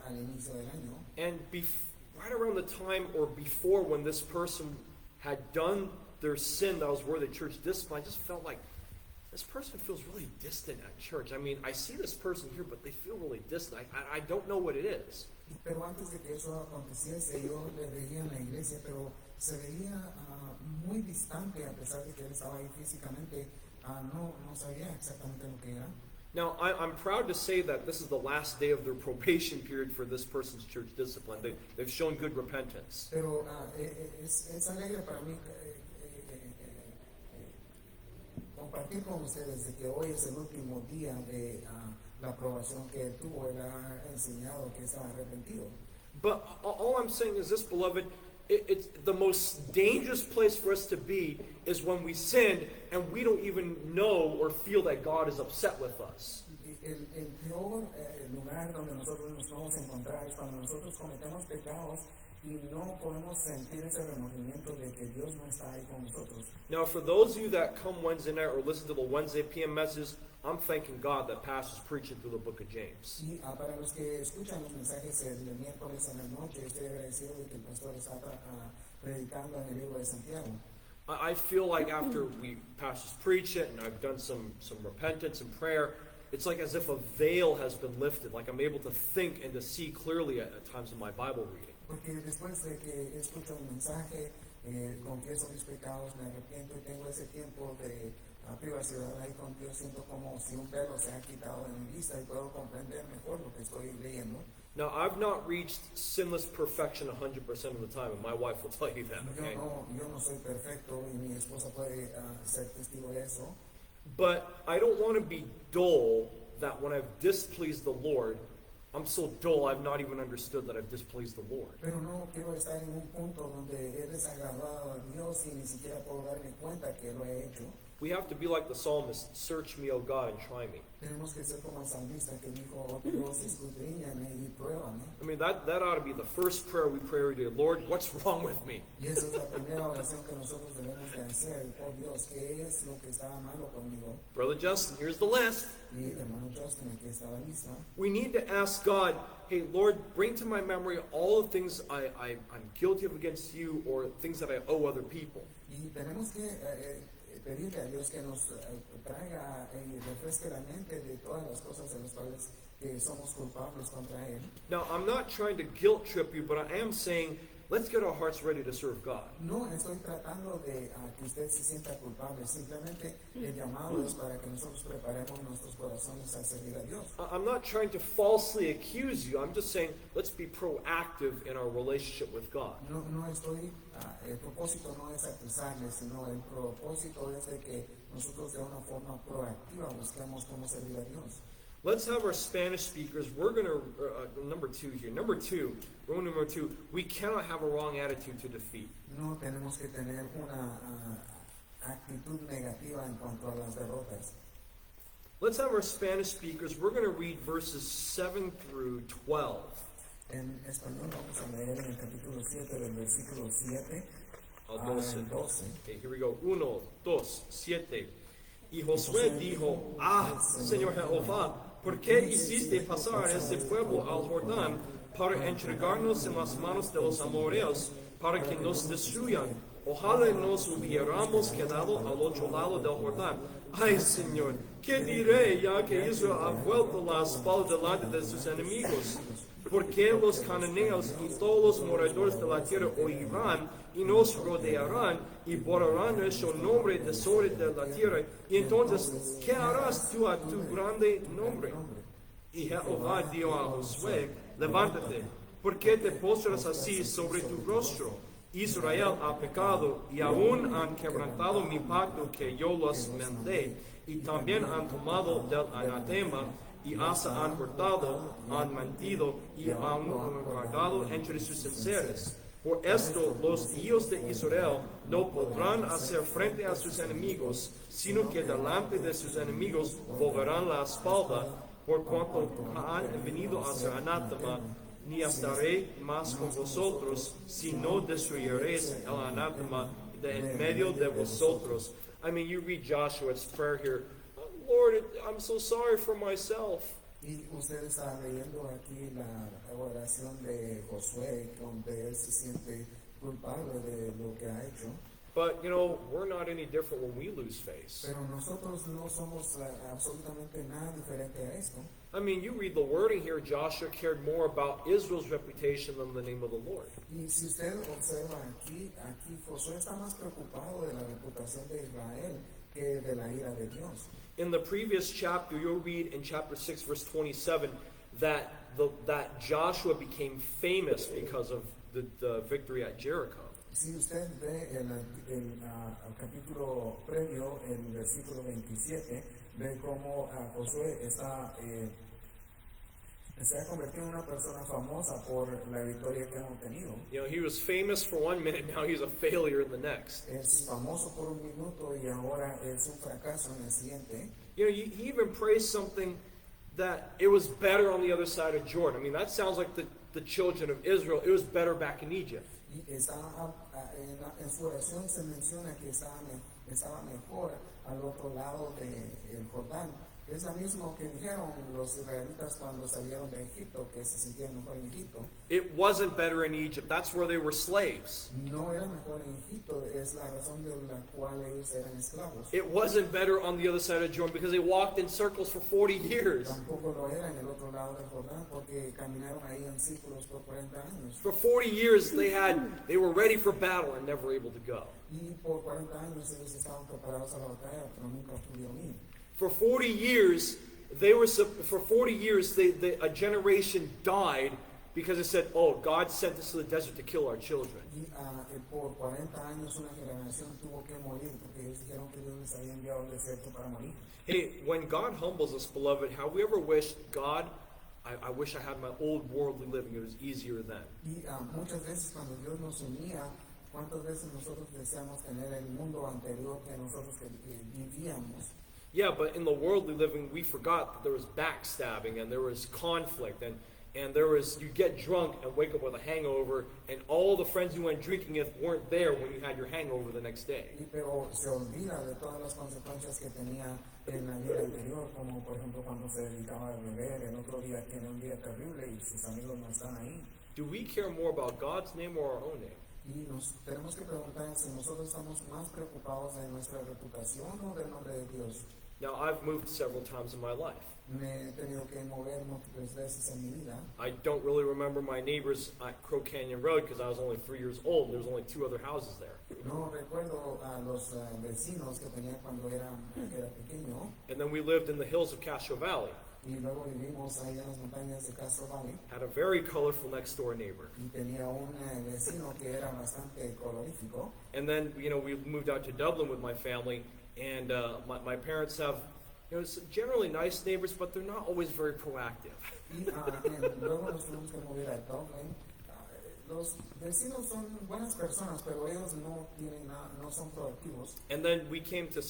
al inicio del año. And right around the time or before when this person had done their sin that was worthy of church discipline, I just felt like this person feels really distant at church. I mean, I see this person here, but they feel really distant. I don't know what it is. Pero antes de que eso aconteciese, yo le veía en la iglesia, pero se veía muy distante a pesar de que él estaba ahí físicamente. No sabía exactamente lo que era. Now, I'm proud to say that this is the last day of their probation period for this person's church discipline. They've shown good repentance. Pero es alegre para mí compartir con ustedes de que hoy es el último día de la aprobación que él tuvo. Él ha enseñado que está arrepentido. But all I'm saying is this, beloved, it's the most dangerous place for us to be is when we sin and we don't even know or feel that God is upset with us. El peor lugar donde nosotros nos vamos a encontrar es cuando nosotros cometemos pecados y no podemos sentir ese remordimiento de que Dios no está ahí con nosotros. Now, for those of you that come Wednesday night or listen to the Wednesday PM messages, I'm thanking God that Pastor's preaching through the book of James. Y para los que escuchan los mensajes el miércoles en la noche, estoy agradecido de que el pastor está predicando en el libro de Santiago. I feel like after Pastor's preach it and I've done some repentance and prayer, it's like as if a veil has been lifted, like I'm able to think and to see clearly at times in my Bible reading. Porque después de que escucho el mensaje, confieso mis pecados, me arrepiento y tengo ese tiempo de privacidad ahí con Dios, siento como si un velo se ha quitado de mi vista y puedo comprender mejor lo que estoy leyendo. Now, I've not reached sinless perfection 100% of the time, and my wife will tell you that, okay? Yo no soy perfecto y mi esposa puede ser testigo de eso. But I don't want to be dull that when I've displeased the Lord, I'm so dull I've not even understood that I've displeased the Lord. Pero no quiero estar en un punto donde he desagradado a Dios y ni siquiera puedo darme cuenta que lo he hecho. We have to be like the psalmist, search me, O God, and try me. Tenemos que ser como el salmista que dijo, oh Dios, escudriñame y pruébame. I mean, that ought to be the first prayer we pray every day. Lord, what's wrong with me? Y esa es la primera oración que nosotros debemos de hacer. Oh Dios, ¿qué es lo que está malo conmigo? Brother Justin, here's the list. Y hermano Justin, aquí está la lista. We need to ask God, hey, Lord, bring to my memory all the things I'm guilty of against you or things that I owe other people. Y tenemos que pedirle a Dios que nos traiga y refresque la mente de todas las cosas en las cuales que somos culpables contra Él. Now, I'm not trying to guilt trip you, but I am saying, let's get our hearts ready to serve God. No estoy tratando de que usted se sienta culpable, simplemente el llamado es para que nosotros preparemos nuestros corazones a servir a Dios. I'm not trying to falsely accuse you. I'm just saying, let's be proactive in our relationship with God. No estoy, el propósito no es acusarle, sino el propósito es de que nosotros de una forma proactiva busquemos cómo servir a Dios. Let's have our Spanish speakers. We're going to, number two here. Number two, we cannot have a wrong attitude to defeat. No tenemos que tener una actitud negativa en cuanto a las derrotas. Let's have our Spanish speakers. We're going to read verses 7 through 12. En español vamos a leer en el capítulo 7 del versículo 7 Al al 12. 12. Okay, here we go. 1, 2, 7. Y Josué dijo, Señor Jehová, ¿por qué hiciste pasar este pueblo al Jordán para entregarnos en las manos de los amorreos para que nos destruyan? Ojalá nos hubiéramos quedado al otro lado del Jordán. Ay, Señor, ¿qué diré ya que Israel ha vuelto la espalda delante de sus enemigos? Porque los cananeos y todos los moradores de la tierra oirán y nos rodearán y borrarán nuestro nombre de sobre de la tierra. Y entonces, ¿qué harás tú a tu grande nombre? Y Jehová dijo a Josué, levántate, ¿por qué te postras así sobre tu rostro? Israel ha pecado y aún han quebrantado mi pacto que yo los mandé, y también han tomado del anatema, y hasta han hurtado, han mentido y han guardado entre sus enseres. Por esto los hijos de Israel no podrán hacer frente a sus enemigos, sino que delante de sus enemigos volverán la espalda, por cuanto han venido a ser anátema. Ni estaré más con vosotros, si no destruiréis el anátema de en medio de vosotros. I mean, you read Joshua's prayer here. Lord, I'm so sorry for myself. Y usted está leyendo aquí la oración de Josué, donde él se siente culpable de lo que ha hecho. But, you know, we're not any different when we lose face. Pero nosotros no somos absolutamente nada diferente a esto. I mean, you read the wording here, Joshua cared more about Israel's reputation than the name of the Lord. Y si usted observa aquí Josué está más preocupado de la reputación de Israel que de la ira de Dios. In the previous chapter, you'll read in chapter 6, verse 27, that Joshua became famous because of the victory at Jericho. Si usted ve el capítulo previo, en el versículo 27, ve cómo Josué se ha convertido en una persona famosa por la victoria que han obtenido. You know, he was famous for 1 minute, now he's a failure in the next. Es famoso por un minuto y ahora es un fracaso en el siguiente. You know, he even praised something that it was better on the other side of Jordan. I mean, that sounds like the children of Israel. It was better back in Egypt. Y en su oración se menciona que estaba mejor al otro lado del Jordán. Es lo mismo que dijeron los israelitas cuando salieron de Egipto, que se sentían mejor en Egipto. It wasn't better in Egypt. That's where they were slaves. No era mejor en Egipto, es la razón de la cual ellos eran esclavos. It wasn't better on the other side of Jordan because they walked in circles for 40 years. Tampoco lo era en el otro lado del Jordán porque caminaron ahí en círculos por 40 años. For 40 years they were ready for battle and never able to go. Y por 40 años ellos estaban preparados a la batalla, pero nunca pudieron ir. For 40 years, for 40 years, a generation died because it said, oh, God sent us to the desert to kill our children. Y por 40 años una generación tuvo que morir porque ellos dijeron que Dios les había enviado al desierto para morir. Hey, when God humbles us, beloved, have we ever wished, God, I wish I had my old worldly living. It was easier then. Y muchas veces cuando Dios nos unía, ¿cuántas veces nosotros deseamos tener el mundo anterior que nosotros que vivíamos? Yeah, but in the worldly living, we forgot that there was backstabbing and there was conflict and there was, you get drunk and wake up with a hangover, and all the friends you went drinking with weren't there when you had your hangover the next day. Pero se olvida de todas las consecuencias que tenía en la vida anterior, como por ejemplo cuando se dedicaba a beber, el otro día tiene un día terrible y sus amigos no están ahí. Do we care more about God's name or our own name? Y nos tenemos que preguntar si nosotros estamos más preocupados de nuestra reputación o del nombre de Dios. Now, I've moved several times in my life. Me he tenido que mover múltiples veces en mi vida. I don't really remember my neighbors at Crow Canyon Road because I was only 3 years old and there was only 2 other houses there. No recuerdo a los vecinos que tenía cuando era pequeño. And then we lived in the hills of Castro Valley. Y luego vivimos ahí en las montañas de Castro Valley. Had a very colorful next door neighbor. Y tenía un vecino que era bastante colorífico. And then, we moved out to Dublin with my family, and my parents have, generally nice neighbors, but they're not always very proactive. Y luego nos tuvimos que mover a Dublin. Los vecinos son buenas personas, pero ellos no son proactivos. And then we came to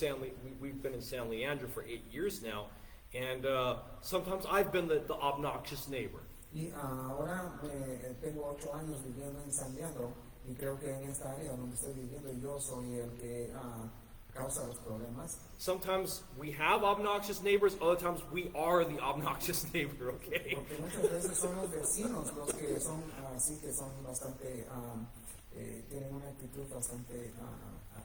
we've been in San Leandro for 8 years now, and sometimes I've been the obnoxious neighbor. Y ahora tengo 8 años viviendo en San Leandro, y creo que en esta área donde estoy viviendo yo soy el que causa los problemas. Sometimes we have obnoxious neighbors, other times we are the obnoxious neighbor, okay? Porque muchas veces son los vecinos los que son así, que son bastante, tienen una actitud bastante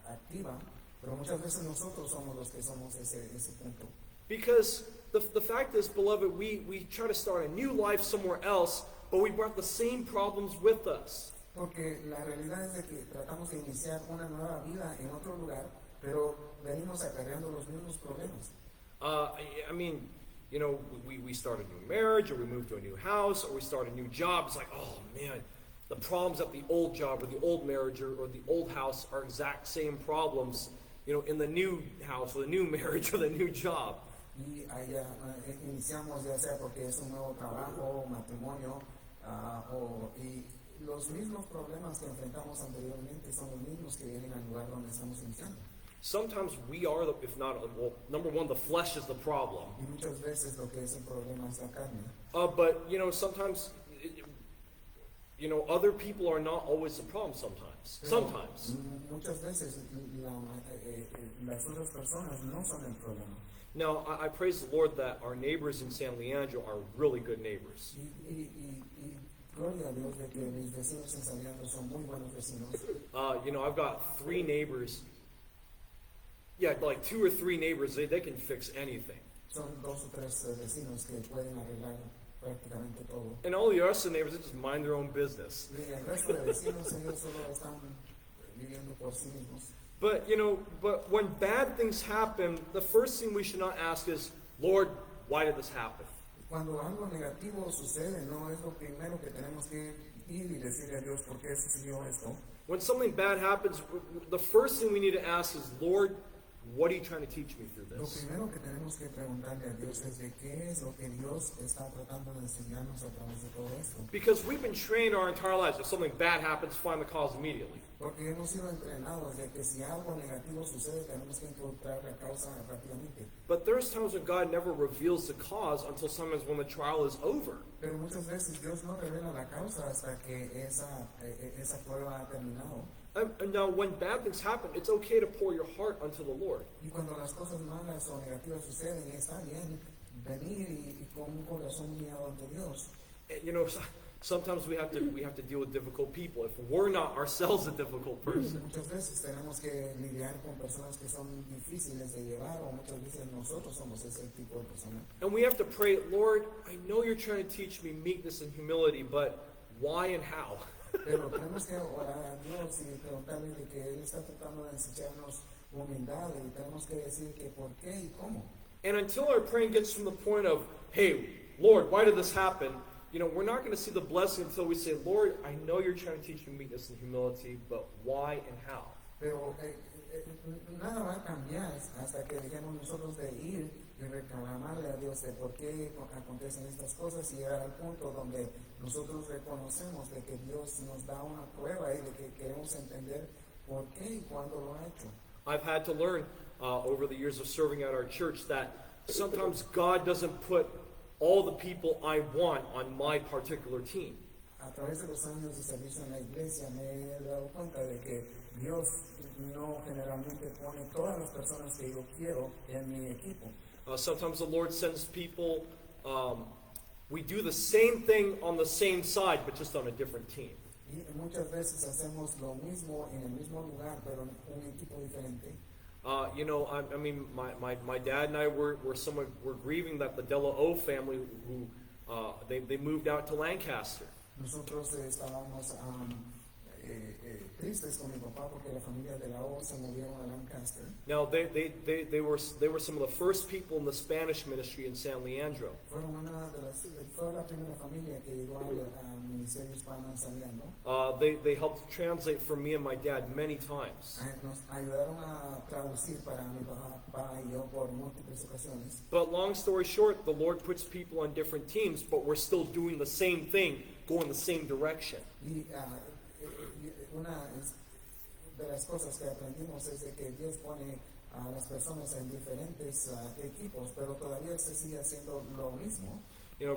activa, pero muchas veces nosotros somos los que somos ese punto. Because the fact is, beloved, we try to start a new life somewhere else, but we brought the same problems with us. Porque la realidad es de que tratamos de iniciar una nueva vida en otro lugar, pero venimos acarreando los mismos problemas. We start a new marriage, or we move to a new house, or we start a new job. It's like, oh man, the problems at the old job or the old marriage or the old house are exact same problems, in the new house or the new marriage or the new job. Y allá iniciamos ya sea porque es un nuevo trabajo, matrimonio, y los mismos problemas que enfrentamos anteriormente son los mismos que vienen al lugar donde estamos iniciando. Sometimes we are, number one, the flesh is the problem. Y muchas veces lo que es el problema es la carne. But, sometimes, other people are not always the problem sometimes. Sometimes. Muchas veces las otras personas no son el problema. Now, I praise the Lord that our neighbors in San Leandro are really good neighbors. Y gloria a Dios de que mis vecinos en San Leandro son muy buenos vecinos. I've got 3 neighbors. Yeah, like 2 or 3 neighbors, they can fix anything. Son 2 o 3 vecinos que pueden arreglar prácticamente todo. And all the rest of the neighbors, they just mind their own business. Y el resto de vecinos, ellos solo están viviendo por sí mismos. But, but when bad things happen, the first thing we should not ask is, Lord, why did this happen? Cuando algo negativo sucede, no es lo primero que tenemos que ir y decirle a Dios por qué sucedió esto. When something bad happens, the first thing we need to ask is, Lord, what are you trying to teach me through Lo this? primero que tenemos que preguntarle a Dios es de qué es lo que Dios está tratando de enseñarnos a través de todo esto. Because we've been trained our entire lives, if something bad happens, find the cause immediately. Porque hemos sido entrenados de que si algo negativo sucede, tenemos que encontrar la causa rápidamente. But there's times when God never reveals the cause until sometimes when the trial is over. Pero muchas veces Dios no revela la causa hasta que esa prueba ha terminado. And now, when bad things happen, it's okay to pour your heart unto the Lord. Y cuando las cosas malas o negativas suceden, está bien venir y con un corazón guiado ante Dios. And, sometimes we have to deal with difficult people if we're not ourselves a difficult person. Muchas veces tenemos que lidiar con personas que son difíciles de llevar, o muchas veces nosotros somos ese tipo de persona. And we have to pray, Lord, I know you're trying to teach me meekness and humility, but why and how? Pero tenemos que orar a Dios y preguntarle de que Él está tratando de enseñarnos humildad, y tenemos que decir que por qué y cómo. And until our praying gets from the point of, hey, Lord, why did this happen? We're not going to see the blessing until we say, Lord, I know you're trying to teach me meekness and humility, but why and how? Pero nada va a cambiar hasta que dejemos nosotros de ir y reclamarle a Dios de por qué acontecen estas cosas y llegar al punto donde nosotros reconocemos de que Dios nos da una prueba y de que queremos entender por qué y cuándo lo ha hecho. I've had to learn over the years of serving at our church that sometimes God doesn't put all the people I want on my particular team. A través de los años de servicio en la iglesia me he dado cuenta de que Dios no generalmente pone todas las personas que yo quiero en mi equipo. Sometimes the Lord sends people, we do the same thing on the same side, but just on a different team. Y muchas veces hacemos lo mismo en el mismo lugar, pero en un equipo diferente. I mean, my dad and I were grieving that the Della O family, who they moved out to Lancaster. Nosotros estábamos tristes con mi papá porque la familia de la O se movieron a Lancaster. Now they were some of the first people in the Spanish ministry in San Leandro. Fue la primera familia que llegó al ministerio hispano en San Leandro. They helped translate for me and my dad many times. Nos ayudaron a traducir para mi papá y yo por múltiples ocasiones. But long story short, the Lord puts people on different teams, but we're still doing the same thing, going the same direction. Y una de las cosas que aprendimos es de que Dios pone a las personas en diferentes equipos, pero todavía se sigue haciendo lo mismo.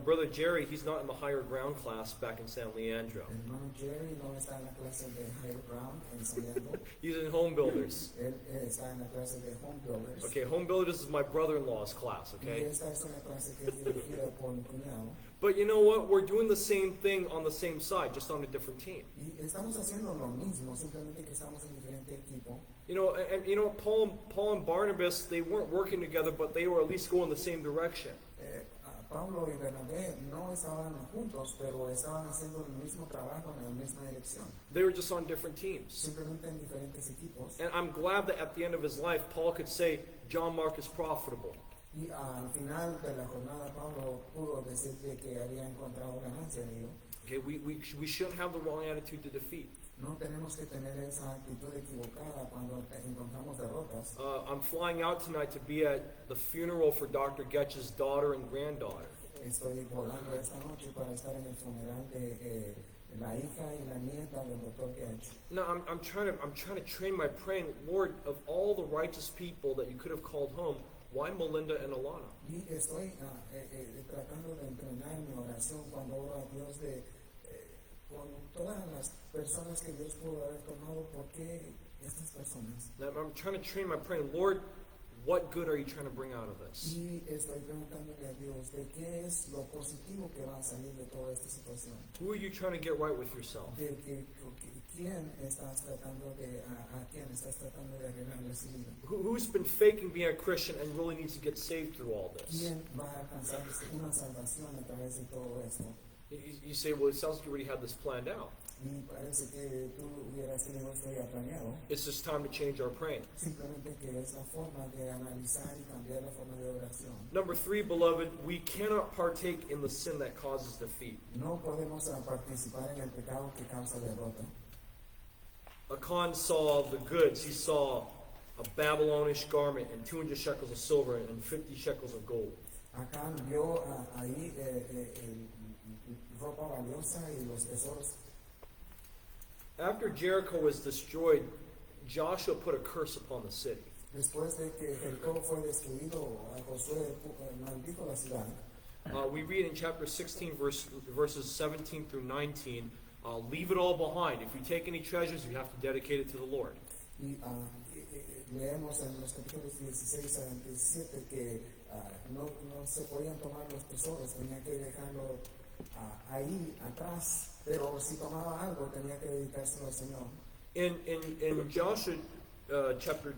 Brother Jerry, he's not in the higher ground class back in San Leandro. El hermano Jerry no está en la clase de higher ground en San Leandro. He's in home builders. Él está en la clase de home builders. Okay, home builders is my brother-in-law's class, Y okay? esta es una clase que es dirigida por mi cuñado. But you know what? We're doing the same thing on the same side, just on a different team. Y estamos haciendo lo mismo, simplemente que estamos en diferente equipo. Paul and Barnabas, they weren't working together, but they were at least going the same direction. Pablo y Bernabé no estaban juntos, pero estaban haciendo el mismo trabajo en la misma dirección. They were just on different teams. Simplemente en diferentes equipos. And I'm glad that at the end of his life, Paul could say, John Mark is profitable. Y al final de la jornada, Pablo pudo decir que había encontrado ganancia en ello. Okay, we shouldn't have the wrong attitude to defeat. No tenemos que tener esa actitud equivocada cuando encontramos derrotas. I'm flying out tonight to be at the funeral for Dr. Getch's daughter and granddaughter. Estoy volando esta noche para estar en el funeral de la hija y la nieta del Dr. Getch. No, I'm trying to train my praying. Lord, of all the righteous people that you could have called home, why Melinda and Alana? Y estoy tratando de entrenar mi oración cuando oro a Dios con todas las personas que Dios pudo haber tomado. ¿Por qué estas personas? I'm trying to train my praying. Lord, what good are you trying to bring out of this? Y estoy preguntándole a Dios de qué es lo positivo que va a salir de toda esta situación. Who are you trying to get right with yourself? ¿Quién estás tratando a quién estás tratando de arreglarle su vida? Who's been faking being a Christian and really needs to get saved through all this? ¿Quién va a alcanzar una salvación a través de todo esto? You say, well, it sounds like you already had this planned out. Y parece que tú hubieras tenido esto ya planeado. It's just time to change our praying. Simplemente que es la forma de analizar y cambiar la forma de oración. Number 3, beloved, we cannot partake in the sin that causes defeat. No podemos participar en el pecado que causa derrota. Achan saw the goods. He saw a Babylonish garment and 200 shekels of silver and 50 shekels of gold. Acán vio ahí ropa valiosa y los tesoros. After Jericho was destroyed, Joshua put a curse upon the city. Después de que Jericó fue destruido, Josué maldijo la ciudad. We read in chapter 16, verses 17 through 19, leave it all behind. If you take any treasures, you have to dedicate it to the Lord. Y leemos en los capítulos 16 a 27 que no se podían tomar los tesoros, tenía que dejarlo ahí atrás, pero si tomaba algo tenía que dedicárselo al Señor. In Joshua chapter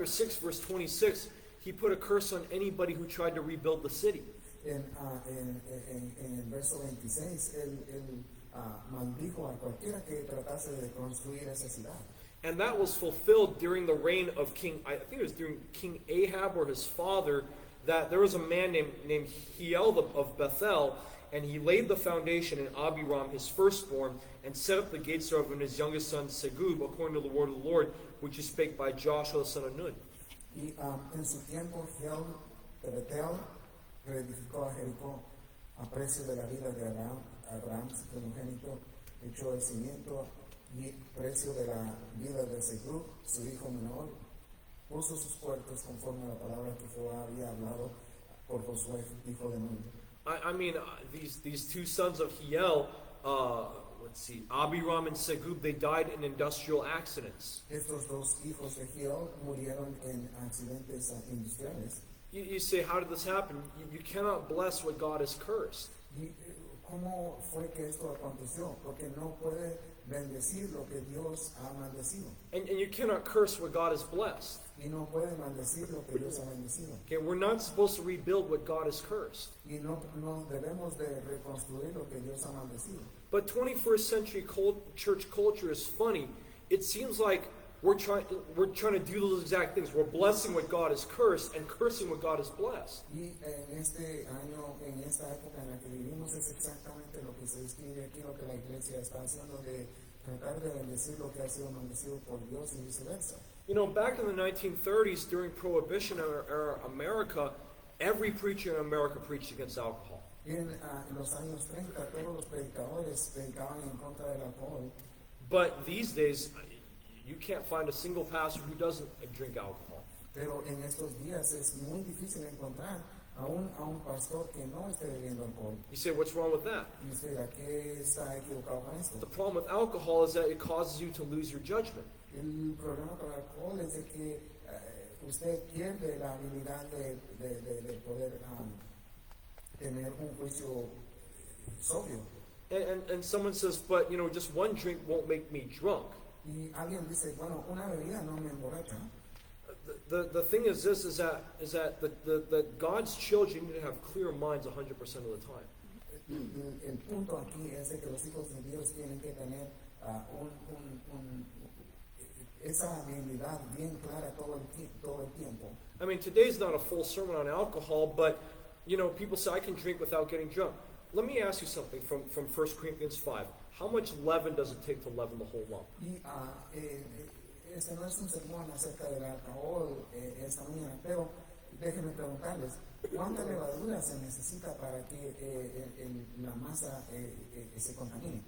6, verse 26, he put a curse on anybody who tried to rebuild the city. En el verso 26, él maldijo a cualquiera que tratase de construir esa ciudad. And that was fulfilled during the reign of I think it was during King Ahab or his father, that there was a man named Hiel of Bethel, and he laid the foundation in Abiram, his firstborn, and set up the gates thereof in his youngest son Segub, according to the word of the Lord, which is spake by Joshua the son of Nun. Y en su tiempo, Hiel de Betel reedificó a Jericó a precio de la vida de Abraham, su primogénito, echó el cimiento, y precio de la vida de Segub, su hijo menor, puso sus puertas conforme a la palabra que Jehová había hablado por Josué, hijo de Nun. I mean, these two sons of Hiel, let's see, Abiram and Segub, they died in industrial accidents. Estos dos hijos de Hiel murieron en accidentes industriales. You say, how did this happen? You cannot bless what God has cursed. ¿Y cómo fue que esto aconteció? Porque no puede bendecir lo que Dios ha maldecido. And you cannot curse what God has blessed. Y no puede maldecir lo que Dios ha bendecido. Okay, we're not supposed to rebuild what God has cursed. Y no debemos de reconstruir lo que Dios ha maldecido. But 21st century church culture is funny. It seems like we're trying to do those exact things. We're blessing what God has cursed and cursing what God has blessed. Y en este año, en esta época en la que vivimos, es exactamente lo que se describe aquí, lo que la iglesia está haciendo, de tratar de bendecir lo que ha sido maldecido por Dios y viceversa. You know, back in the 1930s, during Prohibition era America, every preacher in America preached against alcohol. En los años 30, todos los predicadores predicaban en contra del alcohol. But these days, you can't find a single pastor who doesn't drink alcohol. Pero en estos días es muy difícil encontrar a un pastor que no esté bebiendo alcohol. You say, what's wrong with that? Y usted dirá, ¿qué está equivocado con esto? The problem with alcohol is that it causes you to lose your judgment. El problema con el alcohol es de que usted pierde la habilidad de poder tener un juicio sobrio. And someone says, but you know, just one drink won't make me drunk. Y alguien dice, bueno, una bebida no me emborracha. The thing is this, is that the God's children need to have clear minds 100% of the time. El punto aquí es de que los hijos de Dios tienen que tener esa habilidad bien clara todo el tiempo. I mean, today's not a full sermon on alcohol, but you know, people say I can drink without getting drunk. Let me ask you something from 1 Corinthians 5. How much leaven does it take to leaven the whole lump? Y este no es un sermón acerca del alcohol esta mañana, pero déjenme preguntarles, ¿cuánta levadura se necesita para que la masa se contamine?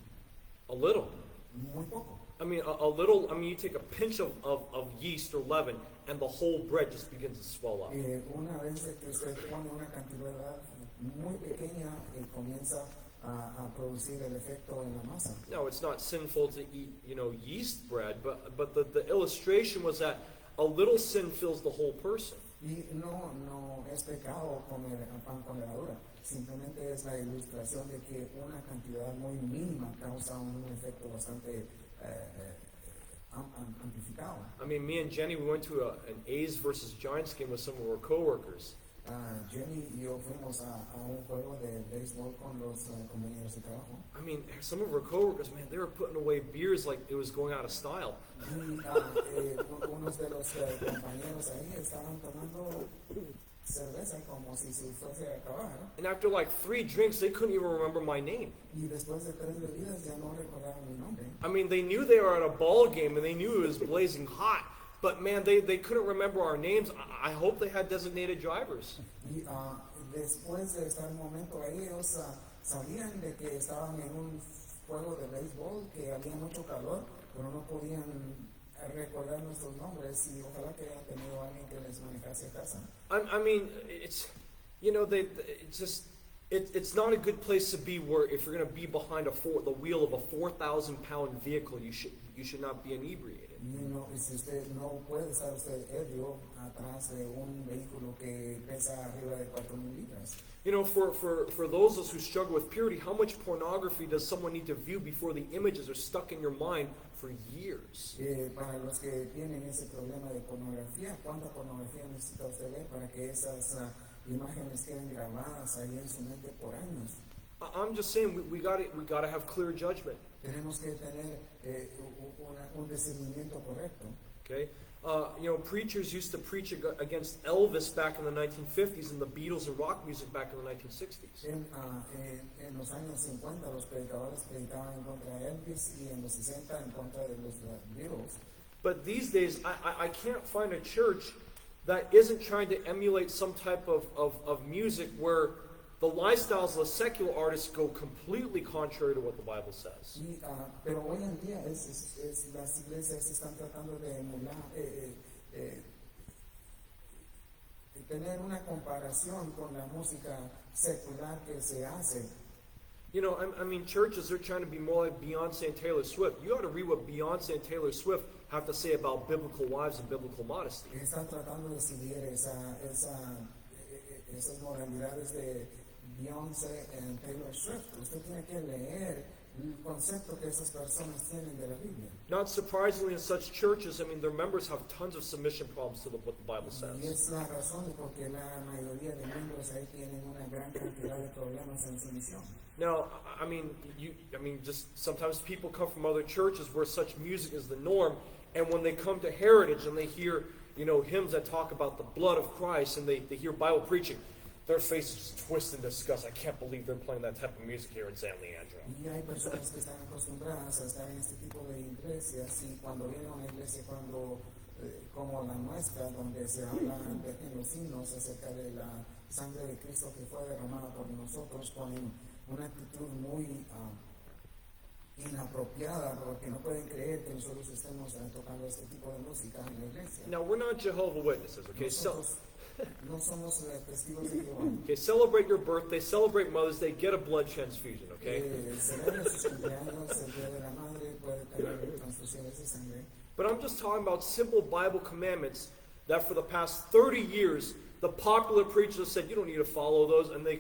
A little. Muy poco. I mean, a little, I mean, you take a pinch of yeast or leaven, and the whole bread just begins to swell up. Una vez que usted pone una cantidad muy pequeña, comienza a producir el efecto en la masa. No, it's not sinful to eat, you know, yeast bread, but the illustration was that a little sin fills the whole person. Y no es pecado comer pan con levadura. Simplemente es la ilustración de que una cantidad muy mínima causa un efecto bastante amplificado. I mean, me and Jenny, we went to an A's versus Giants game with some of our coworkers. Jenny y yo fuimos a un juego de béisbol con los compañeros de trabajo. I mean, some of our coworkers, man, they were putting away beers like it was going out of style. Y unos de los compañeros ahí estaban tomando cerveza como si se fuese a acabar. And after like 3 drinks, they couldn't even remember my name. Y después de 3 bebidas ya no recordaban mi nombre. I mean, they knew they were at a ball game and they knew it was blazing hot. But man, they couldn't remember our names. I hope they had designated drivers. Y después de estar un momento ahí, ellos sabían de que estaban en un juego de béisbol, que había mucho calor, pero no podían recordar nuestros nombres, y ojalá que hayan tenido alguien que les manejase a casa. I mean, it's, you know, it's not a good place to be where if you're going to be behind the wheel of a 4,000-pound vehicle, you should not be inebriated. Y si usted no puede estar usted ebrio atrás de un vehículo que pesa arriba de 4,000 libras. You know, for those of us who struggle with purity, how much pornography does someone need to view before the images are stuck in your mind for years? Para los que tienen ese problema de pornografía, ¿cuánta pornografía necesita usted ver para que esas imágenes queden grabadas ahí en su mente por años? I'm just saying we gotta have clear judgment. Tenemos que tener un discernimiento correcto. Okay, preachers used to preach against Elvis back in the 1950s and the Beatles and rock music back in the 1960s. En los años 50 los predicadores predicaban en contra de Elvis y en los 60 en contra de los Beatles. But these days, I can't find a church that isn't trying to emulate some type of music where the lifestyles of the secular artists go completely contrary to what the Bible says. Pero hoy en día las iglesias están tratando de emular, tener una comparación con la música secular que se hace. I mean, churches are trying to be more like Beyonce and Taylor Swift. You ought to read what Beyonce and Taylor Swift have to say about biblical wives and biblical modesty. Están tratando de seguir esas moralidades de Beyoncé y Taylor Swift. Usted tiene que leer el concepto que esas personas tienen de la Biblia. Not surprisingly, in such churches, I mean, their members have tons of submission problems to what the Bible says. Y es la razón de por qué la mayoría de miembros ahí tienen una gran cantidad de problemas en sumisión. Now, I mean, just sometimes people come from other churches where such music is the norm, and when they come to Heritage and they hear, hymns that talk about the blood of Christ, and they hear Bible preaching, their faces twist in disgust. I can't believe they're playing that type of music here in San Leandro. Y hay personas que están acostumbradas a estar en este tipo de iglesias y cuando vienen a una iglesia como la nuestra, donde se habla en los himnos acerca de la sangre de Cristo que fue derramada por nosotros, ponen una actitud muy inapropiada porque no pueden creer que nosotros estemos tocando este tipo de música en la iglesia. Now, we're not Jehovah's Witnesses, okay? No somos testigos de Jehová. Okay, celebrate your birthday, celebrate Mother's Day, get a blood transfusion, okay? Celebra sus cumpleaños, el día de la madre, puede tener transfusiones de sangre. But I'm just talking about simple Bible commandments that for the past 30 years, the popular preachers have said, you don't need to follow those, and they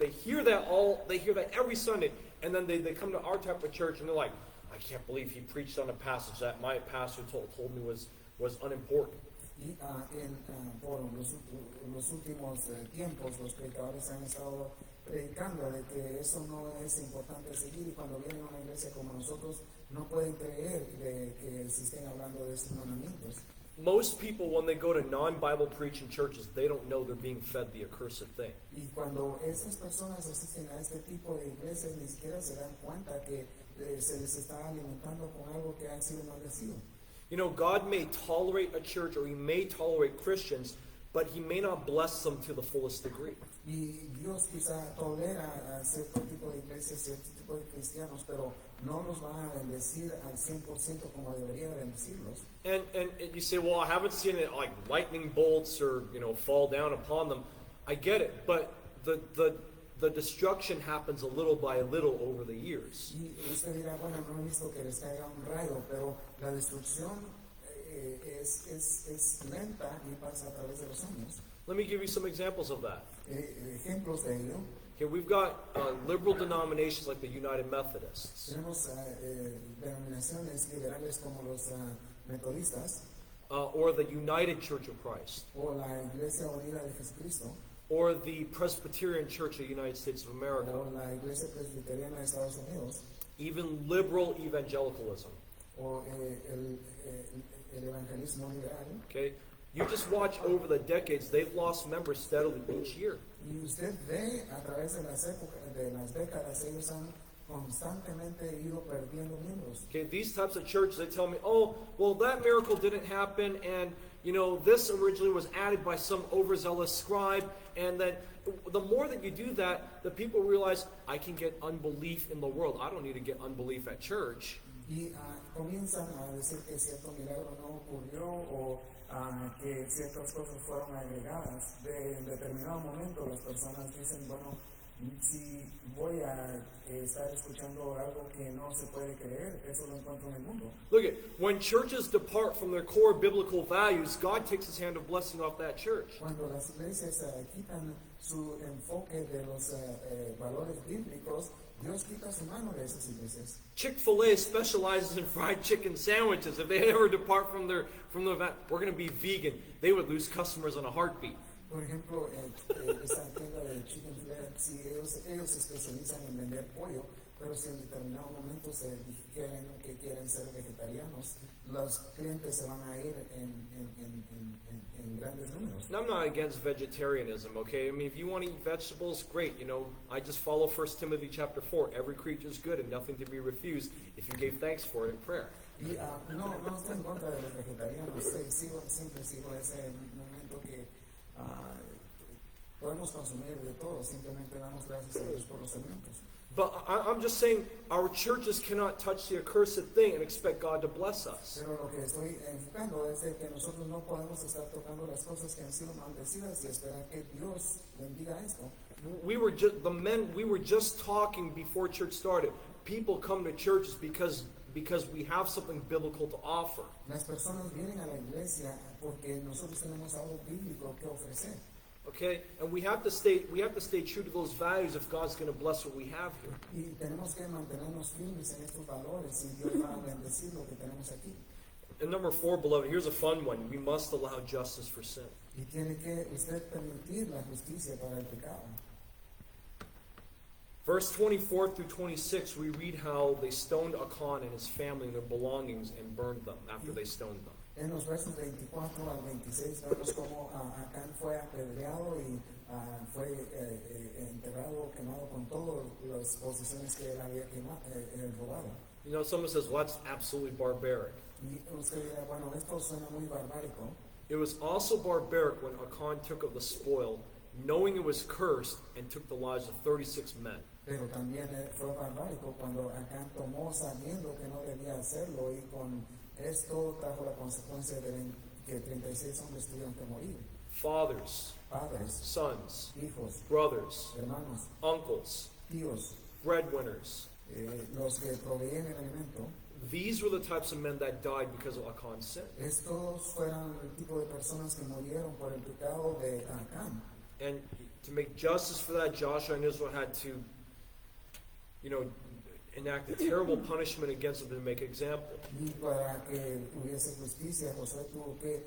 hear that every Sunday, and then they come to our type of church, and they're like, I can't believe he preached on a passage that my pastor told me was unimportant. Y por los últimos tiempos los predicadores han estado predicando de que eso no es importante seguir, y cuando vienen a una iglesia como nosotros no pueden creer de que se estén hablando de esos mandamientos. Most people, when they go to non-Bible preaching churches, they don't know they're being fed the accursed thing. Y cuando esas personas asisten a este tipo de iglesias ni siquiera se dan cuenta que se les está alimentando con algo que ha sido maldecido. God may tolerate a church, or he may tolerate Christians, but he may not bless them to the fullest degree. Y Dios quizá tolera a cierto tipo de iglesias, cierto tipo de cristianos, pero no los va a bendecir al 100% como debería bendecirlos. And you say, well, I haven't seen it like lightning bolts or fall down upon them. I get it, but the destruction happens a little by little over the years. Y usted dirá, bueno, no he visto que les caiga un rayo, pero la destrucción es lenta y pasa a través de los años. Let me give you some examples of that. Ejemplos de ello. Okay, we've got liberal denominations like the United Methodists. Tenemos denominaciones liberales como los metodistas. Or the United Church of Christ. O la Iglesia Unida de Jesucristo. Or the Presbyterian Church of the United States of America. O la Iglesia Presbiteriana de Estados Unidos. Even liberal evangelicalism. O el evangelismo liberal. Okay, you just watch over the decades; they've lost members steadily each year. Y usted ve a través de las décadas, ellos han constantemente ido perdiendo miembros. Okay, these types of churches, they tell me, oh, well, that miracle didn't happen, and this originally was added by some overzealous scribe, and then the more that you do that, the people realize, I can get unbelief in the world. I don't need to get unbelief at church. Y comienzan a decir que cierto milagro no ocurrió o que ciertas cosas fueron agregadas. En determinado momento las personas dicen, bueno, si voy a estar escuchando algo que no se puede creer, eso lo encuentro en el mundo. Look at, when churches depart from their core biblical values, God takes his hand of blessing off that church. Cuando las iglesias quitan su enfoque de los valores bíblicos, Dios quita su mano de esas iglesias. Chick-fil-A specializes in fried chicken sandwiches. If they ever depart from their we're going to be vegan, they would lose customers in a heartbeat. Por ejemplo, esta tienda de Chicken Flex, sí, ellos se especializan en vender pollo, pero si en determinado momento se dijeron que quieren ser vegetarianos, los clientes se van a ir en grandes números. And I'm not against vegetarianism, okay? I mean, if you want to eat vegetables, great. You know, I just follow 1 Timothy chapter 4. Every creature is good and nothing to be refused if you gave thanks for it in prayer. Y no estoy en contra de los vegetarianos, siempre sigo ese momento que podemos consumir de todo, simplemente damos gracias a Dios por los alimentos. But I'm just saying, our churches cannot touch the accursed thing and expect God to bless us. Pero lo que estoy enfocando es de que nosotros no podemos estar tocando las cosas que han sido maldecidas y esperar que Dios bendiga esto. We were just talking before church started. People come to churches because we have something biblical to offer. Las personas vienen a la iglesia porque nosotros tenemos algo bíblico que ofrecer. Okay, and we have to stay true to those values if God's going to bless what we have here. Y tenemos que mantenernos firmes en estos valores y Dios va a bendecir lo que tenemos aquí. And number 4, beloved, here's a fun one. We must allow justice for sin. Y tiene que usted permitir la justicia para el pecado. Verse 24 through 26, we read how they stoned Achan and his family and their belongings and burned them after they stoned them. En los versos 24 al 26 vemos cómo Acán fue apedreado y fue enterrado, quemado con todas las posesiones que él había robado. You know, someone says, well, that's absolutely barbaric. Y usted dirá, bueno, esto suena muy barbárico. It was also barbaric when Achan took of the spoil, knowing it was cursed, and took the lives of 36 men. Pero también fue barbárico cuando Acán tomó sabiendo que no debía hacerlo y con esto trajo la consecuencia de que 36 hombres tuvieron que morir. Fathers, Padres, sons, hijos, brothers, hermanos, uncles, tíos, breadwinners. los que proveían el alimento. These were the types of men that died because of Achan's sin. Estos fueron el tipo de personas que murieron por el pecado de Acán. And to make justice for that, Joshua and Israel had to, enact a terrible punishment against them to make example. Y para que hubiese justicia, Josué tuvo que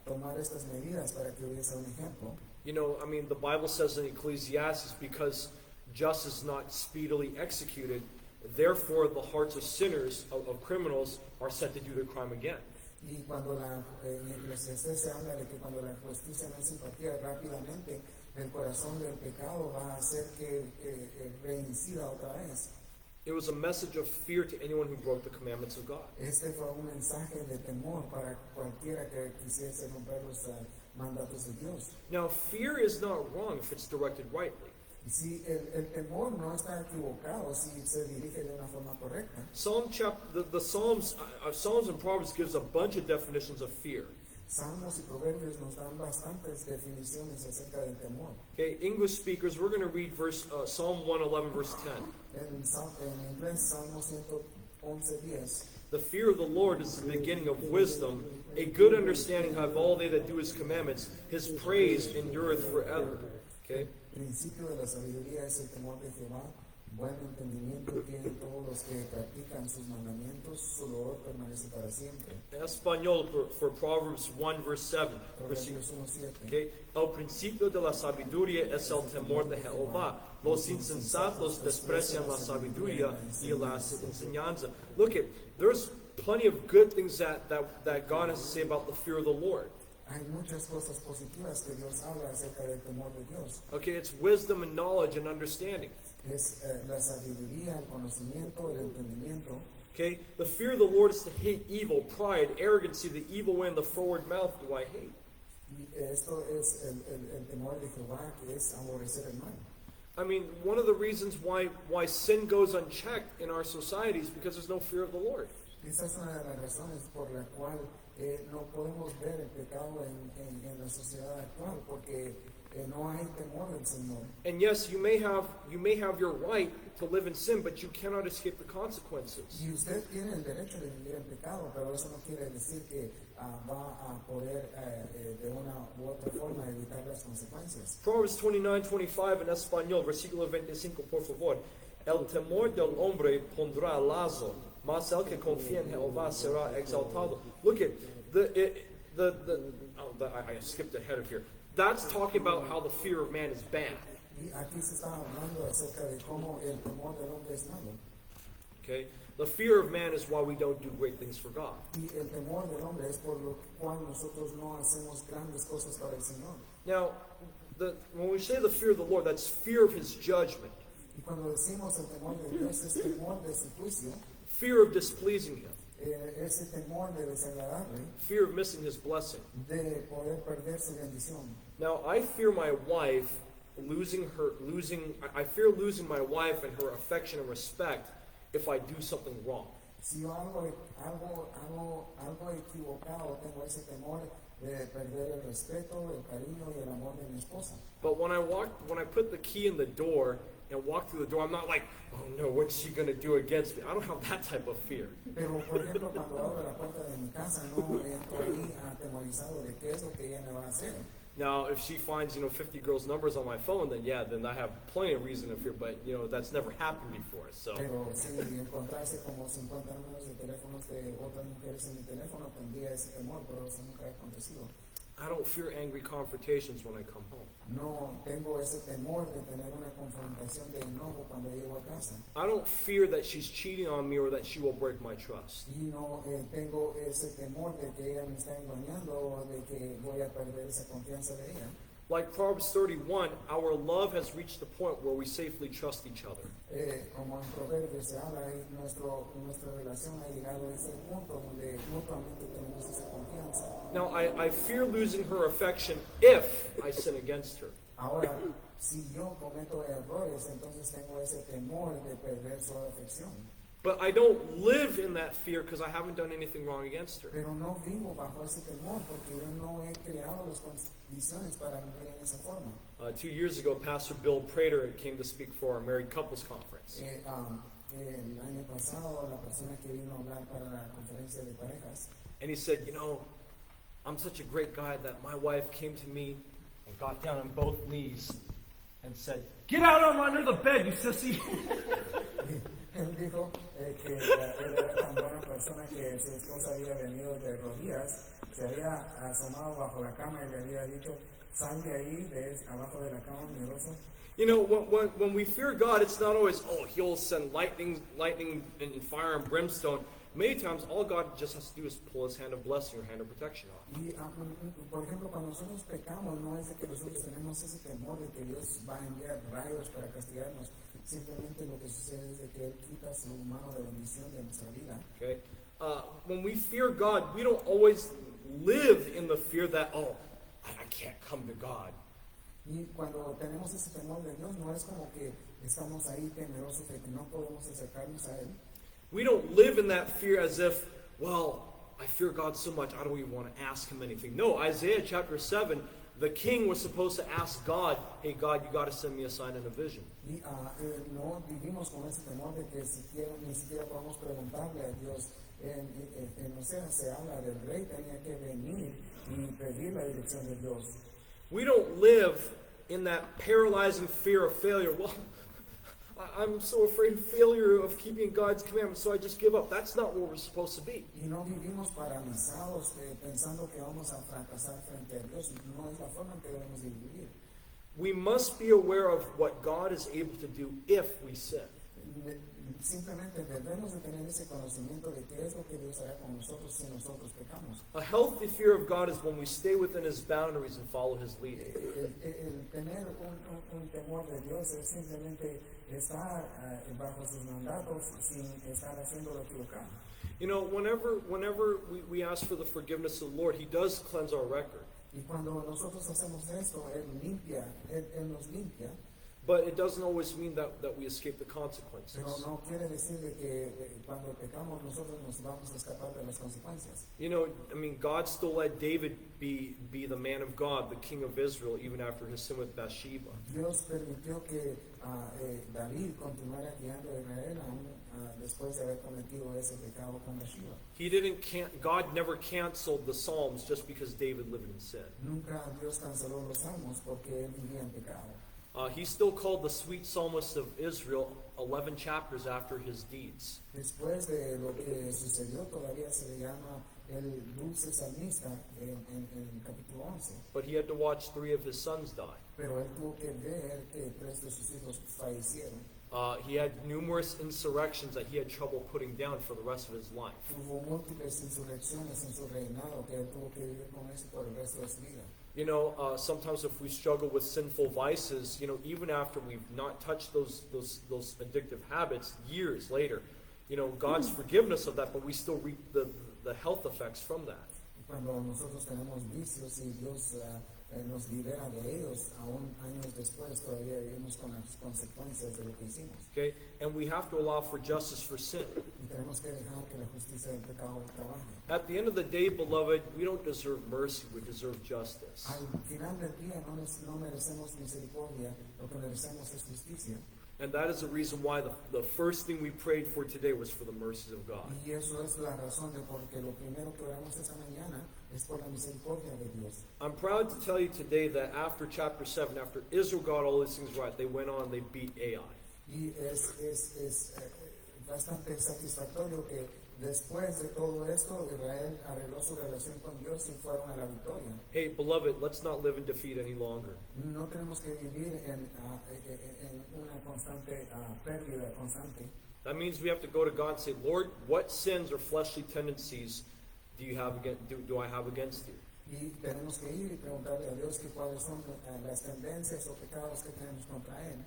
tomar estas medidas para que hubiese un ejemplo. You know, I mean, the Bible says in Ecclesiastes, because justice is not speedily executed, therefore the hearts of sinners, of criminals, are set to do their crime again. Y cuando en Eclesiastés se habla de que cuando la justicia no es impartida rápidamente, el corazón del pecado va a hacer que reincida otra vez. It was a message of fear to anyone who broke the commandments of God. Este fue un mensaje de temor para cualquiera que quisiese romper los mandatos de Dios. Now, fear is not wrong if it's directed rightly. Y si el temor no está equivocado, si se dirige de una forma correcta. The Psalms and Proverbs gives a bunch of definitions of fear. Salmos y Proverbios nos dan bastantes definiciones acerca del temor. Okay, English speakers, we're going to read Psalm 111, verse 10. En inglés, Salmo 111:10. The fear of the Lord is the beginning of wisdom. A good understanding have all they that do his commandments. His praise endureth forever. Okay? El principio de la sabiduría es el temor de Jehová. Buen entendimiento tienen todos los que practican sus mandamientos. Su loor permanece para siempre. En español, for Proverbs 1, verse 7. Proverbios 1:7. Okay? El principio de la sabiduría es el temor de Jehová. Los insensatos desprecian la sabiduría y la enseñanza. Look at, there's plenty of good things that God has to say about the fear of the Lord. Hay muchas cosas positivas que Dios habla acerca del temor de Dios. Okay, it's wisdom and knowledge and understanding. Es la sabiduría, el conocimiento, el entendimiento. Okay, the fear of the Lord is to hate evil, pride, arrogancy, the evil way, and the forward mouth do I hate. Y esto es el temor de Jehová, que es aborrecer el mal. I mean, one of the reasons why sin goes unchecked in our society is because there's no fear of the Lord. Esa es una de las razones por la cual no podemos ver el pecado en la sociedad actual, porque no hay temor del Señor. And yes, you may have your right to live in sin, but you cannot escape the consequences. Y usted tiene el derecho de vivir en pecado, pero eso no quiere decir que va a poder de una u otra forma evitar las consecuencias. Proverbs 29:25 en español, versículo 25, por favor. El temor del hombre pondrá lazo, mas el que confía en Jehová será exaltado. Look at I skipped ahead of here. That's talking about how the fear of man is bad. Y aquí se está hablando acerca de cómo el temor del hombre es malo. Okay? The fear of man is why we don't do great things for God. Y el temor del hombre es por lo cual nosotros no hacemos grandes cosas para el Señor. Now, when we say the fear of the Lord, that's fear of His judgment. Y cuando decimos el temor de Dios es temor de su juicio, Fear of displeasing Him. Ese temor de desagradarle, Fear of missing His blessing. de poder perder su bendición. Now, I fear my wife I fear losing my wife and her affection and respect if I do something wrong. Si yo hago algo equivocado, tengo ese temor de perder el respeto, el cariño y el amor de mi esposa. But when I put the key in the door and walk through the door, I'm not like, oh no, what's she going to do against me? I don't have that type of fear. Pero, por ejemplo, cuando abro la puerta de mi casa, no entro ahí atemorizado de qué es lo que ella me va a hacer. Now, if she finds, 50 girls' numbers on my phone, then I have plenty of reason to fear, but, that's never happened before, so. Pero si encontrase como 50 números de teléfonos de otras mujeres en mi teléfono, tendría ese temor, pero eso nunca ha acontecido. I don't fear angry confrontations when I come home. No tengo ese temor de tener una confrontación de enojo cuando llego a casa. I don't fear that she's cheating on me or that she will break my trust. Y no tengo ese temor de que ella me está engañando o de que voy a perder esa confianza de ella. Like Proverbs 31, our love has reached the point where we safely trust each other. Como en Proverbios se habla, nuestra relación ha llegado a ese punto donde mutuamente tenemos esa confianza. Now, I fear losing her affection if I sin against her. Ahora, si yo cometo errores, entonces tengo ese temor de perder su afección. But I don't live in that fear because I haven't done anything wrong against her. Pero no vivo bajo ese temor porque yo no he creado las condiciones para vivir en esa forma. 2 years ago, Pastor Bill Prater came to speak for our married couples conference. El año pasado, la persona que vino a hablar para la conferencia de parejas, And he said, I'm such a great guy that my wife came to me and got down on both knees and said, "Get out from under the bed, you sissy." él dijo que él era tan buena persona que su esposa había venido de rodillas, se había asomado bajo la cama y le había dicho, sal de ahí, de abajo de la cama, miedoso. When we fear God, it's not always, He'll send lightning and fire and brimstone. Many times, all God just has to do is pull His hand of blessing or hand of protection off. Y, por ejemplo, cuando nosotros pecamos, no es de que nosotros tenemos ese temor de que Dios va a enviar rayos para castigarnos. Simplemente lo que sucede es de que Él quita su mano de bendición de nuestra vida. Okay? When we fear God, we don't always live in the fear that, I can't come to God. Y cuando tenemos ese temor de Dios, no es como que estamos ahí temerosos de que no podemos acercarnos a Él. We don't live in that fear as if, I fear God so much, I don't even want to ask Him anything. No, Isaiah chapter 7, the king was supposed to ask God, hey God, you got to send me a sign and a vision. Y no vivimos con ese temor de que ni siquiera podemos preguntarle a Dios. En Oseas se habla del rey tenía que venir y pedir la dirección de Dios. We don't live in that paralyzing fear of failure. I'm so afraid of failure of keeping God's commandments, so I just give up. That's not where we're supposed to be. Y no vivimos paralizados pensando que vamos a fracasar frente a Dios. No es la forma en que debemos de vivir. We must be aware of what God is able to do if we sin. Simplemente debemos de tener ese conocimiento de qué es lo que Dios hará con nosotros si nosotros pecamos. A healthy fear of God is when we stay within His boundaries and follow His leading. El tener un temor de Dios es simplemente estar bajo sus mandatos sin estar haciendo lo equivocado. Whenever we ask for the forgiveness of the Lord, He does cleanse our record. Y cuando nosotros hacemos esto, Él nos limpia. But it doesn't always mean that we escape the consequences. Pero no quiere decir de que cuando pecamos nosotros nos vamos a escapar de las consecuencias. God still let David be the man of God, the king of Israel, even after his sin with Bathsheba. Dios permitió que David continuara guiando a Israel aún después de haber cometido ese pecado con Bathsheba. God never canceled the Psalms just because David lived in sin. Nunca Dios canceló los salmos porque él vivía en pecado. He's still called the sweet psalmist of Israel 11 chapters after his deeds. Después de lo que sucedió, todavía se le llama el dulce salmista en el capítulo 11. But he had to watch 3 of his sons die. Pero él tuvo que ver que 3 de sus hijos fallecieron. He had numerous insurrections that he had trouble putting down for the rest of his life. Hubo múltiples insurrecciones en su reinado que él tuvo que vivir con eso por el resto de su vida. You know, sometimes if we struggle with sinful vices, you know, even after we've not touched those addictive habits years later, you know, God's forgiven us of that, but we still reap the health effects from that. Cuando nosotros tenemos vicios y Dios nos libera de ellos, aún años después todavía vivimos con las consecuencias de lo que hicimos. Okay? And we have to allow for justice for sin. Y tenemos que dejar que la justicia del pecado trabaje. At the end of the day, beloved, we don't deserve mercy, we deserve justice. Al final del día no merecemos misericordia, lo que merecemos es justicia. And that is the reason why the first thing we prayed for today was for the mercies of God. Y eso es la razón de por qué lo primero que oramos esta mañana es por la misericordia de Dios. I'm proud to tell you today that after chapter 7, after Israel got all these things right, they went on, they beat Ai. Y es bastante satisfactorio que después de todo esto, Israel arregló su relación con Dios y fueron a la victoria. Hey, beloved, let's not live in defeat any longer. No tenemos que vivir en una constante pérdida constante. That means we have to go to God and say, Lord, what sins or fleshly tendencies do I have against you? Y tenemos que ir y preguntarle a Dios que cuáles son las tendencias o pecados que tenemos contra Él.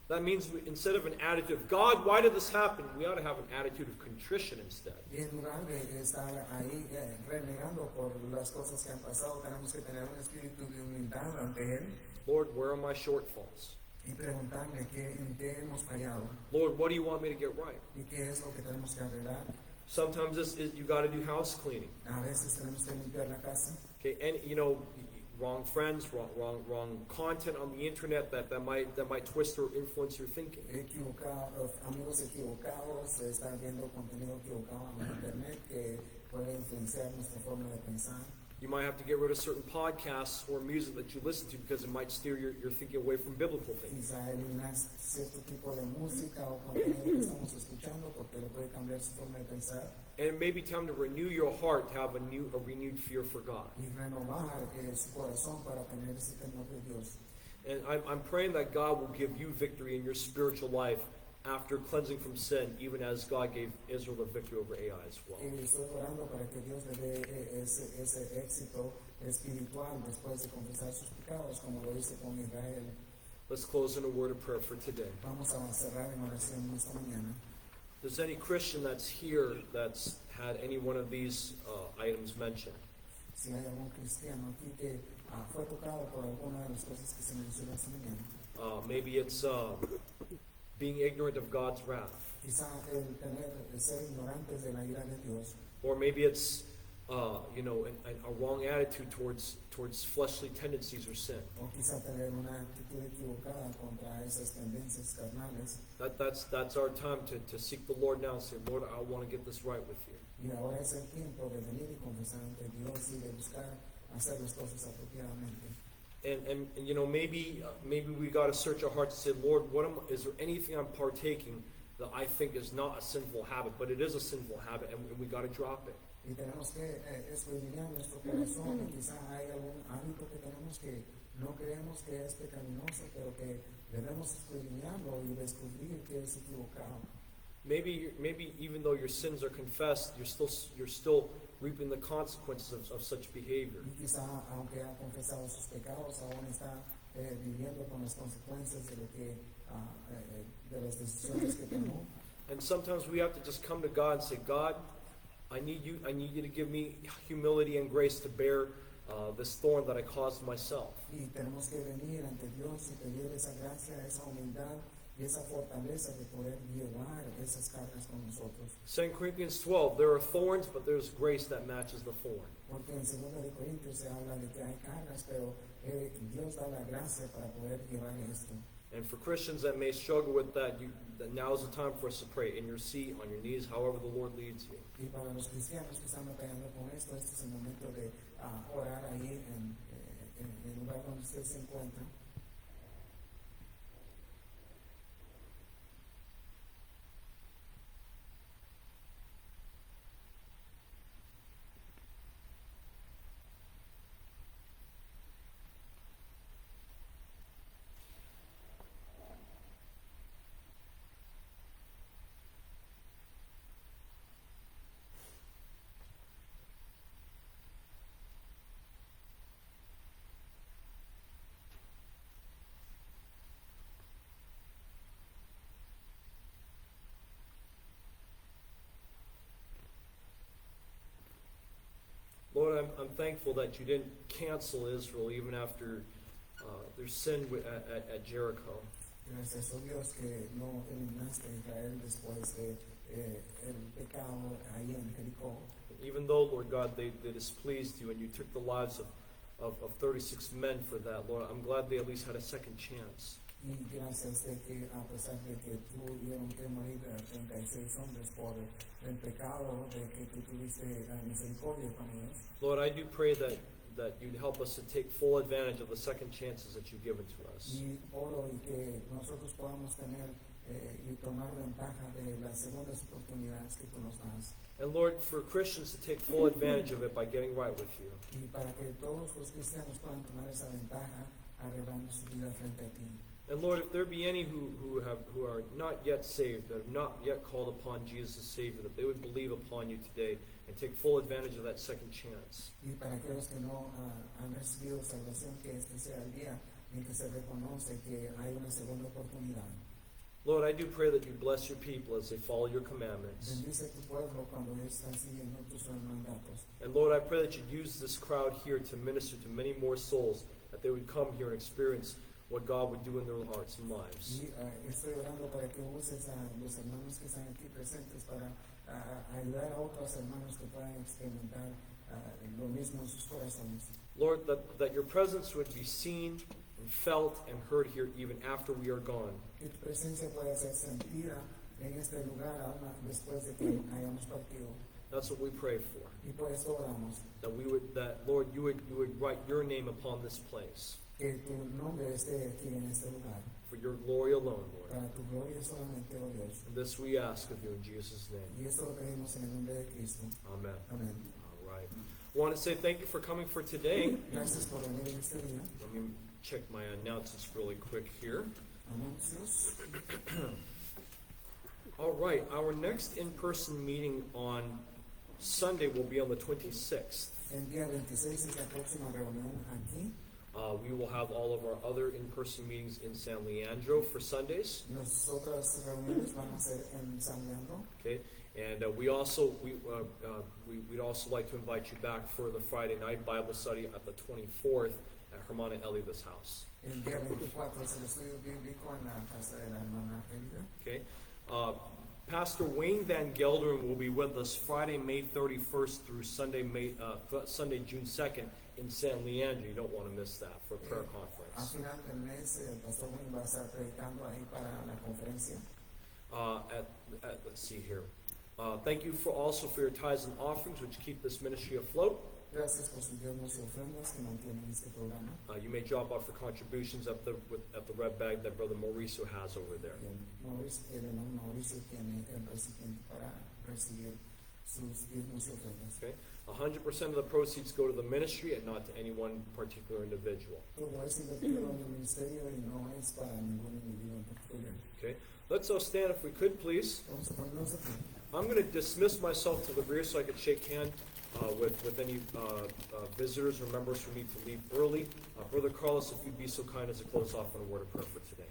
That means instead of an attitude of, God, why did this happen? We ought to have an attitude of contrition instead. Y en lugar de estar ahí renegando por las cosas que han pasado, tenemos que tener un espíritu de humildad ante Él. Lord, where are my shortfalls? Y preguntarle en qué hemos fallado Lord, what do you want me to get right? y qué es lo que tenemos que arreglar. Sometimes you got to do house cleaning. A veces tenemos que limpiar la casa. Okay, and you know, wrong friends, wrong content on the internet that might twist or influence your thinking. Amigos equivocados, estar viendo contenido equivocado en internet que puede influenciar nuestra forma de pensar. You might have to get rid of certain podcasts or music that you listen to because it might steer your thinking away from biblical things. Quizá eliminar cierto tipo de música o contenido que estamos escuchando porque le puede cambiar su forma de pensar. And it may be time to renew your heart to have a renewed fear for God. Y renovar su corazón para tener ese temor de Dios. And I'm praying that God will give you victory in your spiritual life after cleansing from sin, even as God gave Israel the victory over Ai as well. Y estoy orando para que Dios le dé ese éxito espiritual después de confesar sus pecados, como lo hizo con Israel. Let's close in a word of prayer for today. Vamos a cerrar en oración esta mañana. If there's any Christian that's here that's had any one of these items mentioned, Si hay algún cristiano aquí que fue tocado por alguna de las cosas que se mencionó esta mañana, maybe it's being ignorant of God's wrath, quizá el ser ignorantes de la ira de Dios, or maybe it's a wrong attitude towards fleshly tendencies or sin. o quizá tener una actitud equivocada contra esas tendencias carnales. That's our time to seek the Lord now and say, Lord, I want to get this right with you. Y ahora es el tiempo de venir y confesar ante Dios y de buscar hacer las cosas apropiadamente. And you know, maybe we got to search our hearts and say, Lord, is there anything I'm partaking that I think is not a sinful habit, but it is a sinful habit, and we got to drop it. Y tenemos que escudriñar nuestro corazón y quizá hay algún hábito que tenemos que no creemos que es pecaminoso, pero que debemos escudriñarlo y descubrir que es equivocado. Maybe even though your sins are confessed, you're still reaping the consequences of such behavior. Y quizá, aunque ha confesado sus pecados, aún está viviendo con las consecuencias de lo que de las decisiones que tomó. And sometimes we have to just come to God and say, God, I need you to give me humility and grace to bear this thorn that I caused myself. Y tenemos que venir ante Dios y pedir esa gracia, esa humildad y esa fortaleza de poder llevar esas cargas con nosotros. 2 Corinthians 12, there are thorns, but there's grace that matches the thorn. Porque en 2 de Corintios se habla de que hay cargas, pero Dios da la gracia para poder llevar esto. And for Christians that may struggle with that, now is the time for us to pray in your seat, on your knees, however the Lord leads you. Y para los cristianos que están batallando con esto, este es el momento de orar ahí en el lugar donde usted se encuentra. I'm thankful that you didn't cancel Israel even after their sin at Jericho. Gracias, oh Dios, que no eliminaste a Israel después de el pecado ahí en Jericó. Even though, Lord God, they displeased you and you took the lives of 36 men for that, Lord, I'm glad they at least had a second chance. Y gracias de que a pesar de que tuvieron que morir 36 hombres por el pecado, de que tú tuviste misericordia con ellos. Lord, I do pray that you'd help us to take full advantage of the second chances that you've given to us. Y oro y que nosotros podamos tener y tomar ventaja de las segundas oportunidades que tú nos das. And Lord, for Christians to take full advantage of it by getting right with you. Y para que todos los cristianos puedan tomar esa ventaja arreglando su vida frente a ti. And Lord, if there be any who are not yet saved, that have not yet called upon Jesus as Savior, that they would believe upon you today and take full advantage of that second chance. Y para aquellos que no han recibido salvación, que este sea el día en que se reconoce que hay una segunda oportunidad. Lord, I do pray that you bless your people as they follow your commandments. Bendice tu pueblo cuando ellos están siguiendo tus mandatos. And Lord, I pray that you'd use this crowd here to minister to many more souls, that they would come here and experience what God would do in their hearts and lives. Y estoy orando para que uses a los hermanos que están aquí presentes para ayudar a otros hermanos que puedan experimentar lo mismo en sus corazones. Lord, that your presence would be seen and felt and heard here even after we are gone. Que tu presencia pueda ser sentida en este lugar aún después de que hayamos partido. That's what we pray for. Y por eso oramos. That Lord, you would write your name upon this place. Que tu nombre esté aquí en este lugar. For your glory alone, Lord. Para tu gloria solamente, oh Dios. And this we ask of you in Jesus' name. Y esto lo pedimos en el nombre de Cristo. Amen. Amén. All right. I want to say thank you for coming for today. Gracias por venir en este día. Let me check my announcements really quick here. Anuncios. All right. Our next in-person meeting on Sunday will be on the 26th. El día 26 es la próxima reunión aquí. We will have all of our other in-person meetings in San Leandro for Sundays. Las otras reuniones van a ser en San Leandro. Okay, and we'd also like to invite you back for the Friday night Bible study at the 24th at Hermana Elida's house. El día 24 es el estudio bíblico en la casa de la hermana Elida. Okay, Pastor Wayne Van Gelderen will be with us Friday, May 31st through Sunday, June 2nd in San Leandro. You don't want to miss that for a prayer A conference. final del mes, el pastor Wayne va a estar predicando ahí para la conferencia. Let's see here. Thank you for your tithes and offerings, which keep this ministry afloat. Gracias por sus diezmos y ofrendas que mantienen este programa. You may drop off for contributions at the red bag that Brother Mauricio has over there. El hermano Mauricio tiene el recipiente para recibir sus diezmos y ofrendas. Okay, 100% of the proceeds go to the ministry and not to any one particular individual. Todo es invertido en el ministerio y no es para ningún individuo en particular. Okay, let's all stand if we could, please. Vamos a ponernos aquí. I'm going to dismiss myself to the rear so I can shake hands with any visitors or members who need to leave early. Brother Carlos, if you'd be so kind as to close off on a word of prayer for today.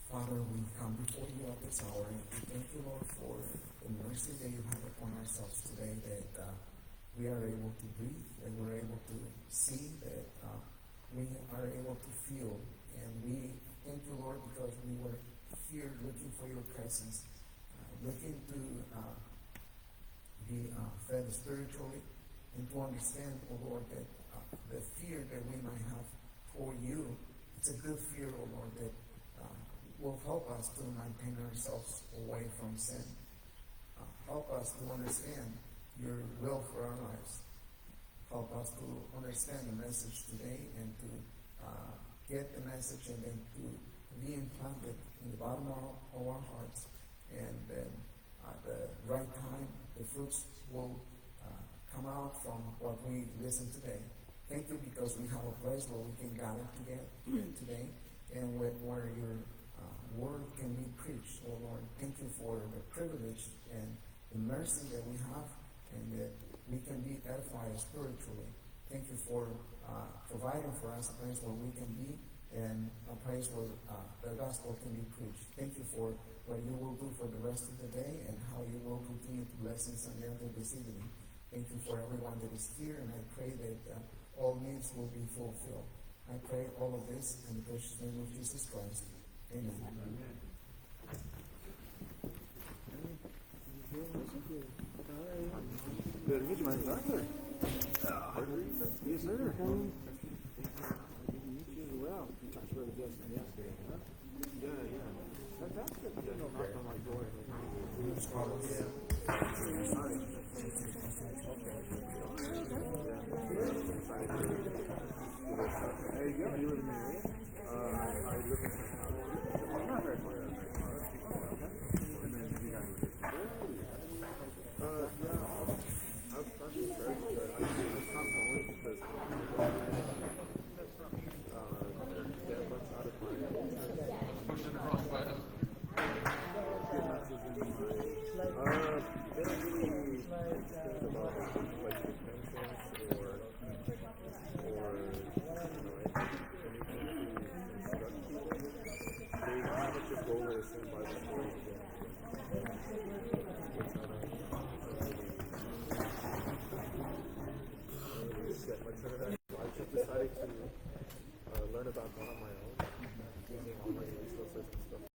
Father, we come before you at this hour and we thank you, Lord, for the mercy that you have upon ourselves today, that we are able to breathe, that we're able to see, that we are able to feel. And we thank you, Lord, because we were here looking for your presence, looking to be fed spiritually and to understand, oh Lord, that the fear that we might have for you, it's a good fear, oh Lord, that will help us to maintain ourselves away from sin. Help us to understand your will for our lives. Help us to understand the message today and to get the message and then to be implanted in the bottom of our hearts. And then at the right time, the fruits will come out from what we listen today. Thank you because we have a place where we can gather together today and where your word can be preached, oh Lord. Thank you for the privilege and the mercy that we have and that we can be edified spiritually. Thank you for providing for us a place where we can be and a place where the gospel can be preached. Thank you for what you will do for the rest of the day and how you will continue to bless us and this evening. Thank you for everyone that is here, and I pray that all needs will be fulfilled. I pray all of this in the precious name of Jesus Christ. Amen. Good to meet you, my name is Arthur. Yes, sir. Good to meet you as well. You talked to Brother Justin yesterday, huh? Yeah. Fantastic. You know, knocked on my door. There you go. You live in the area? I live in not very far. And then you guys I've been very good. It's not only because they're much out of my they don't really think about like repentance or anything to instruct people. They kind of just go where it's in by the stories again. I just decided to learn about God on my own, using online resources and stuff.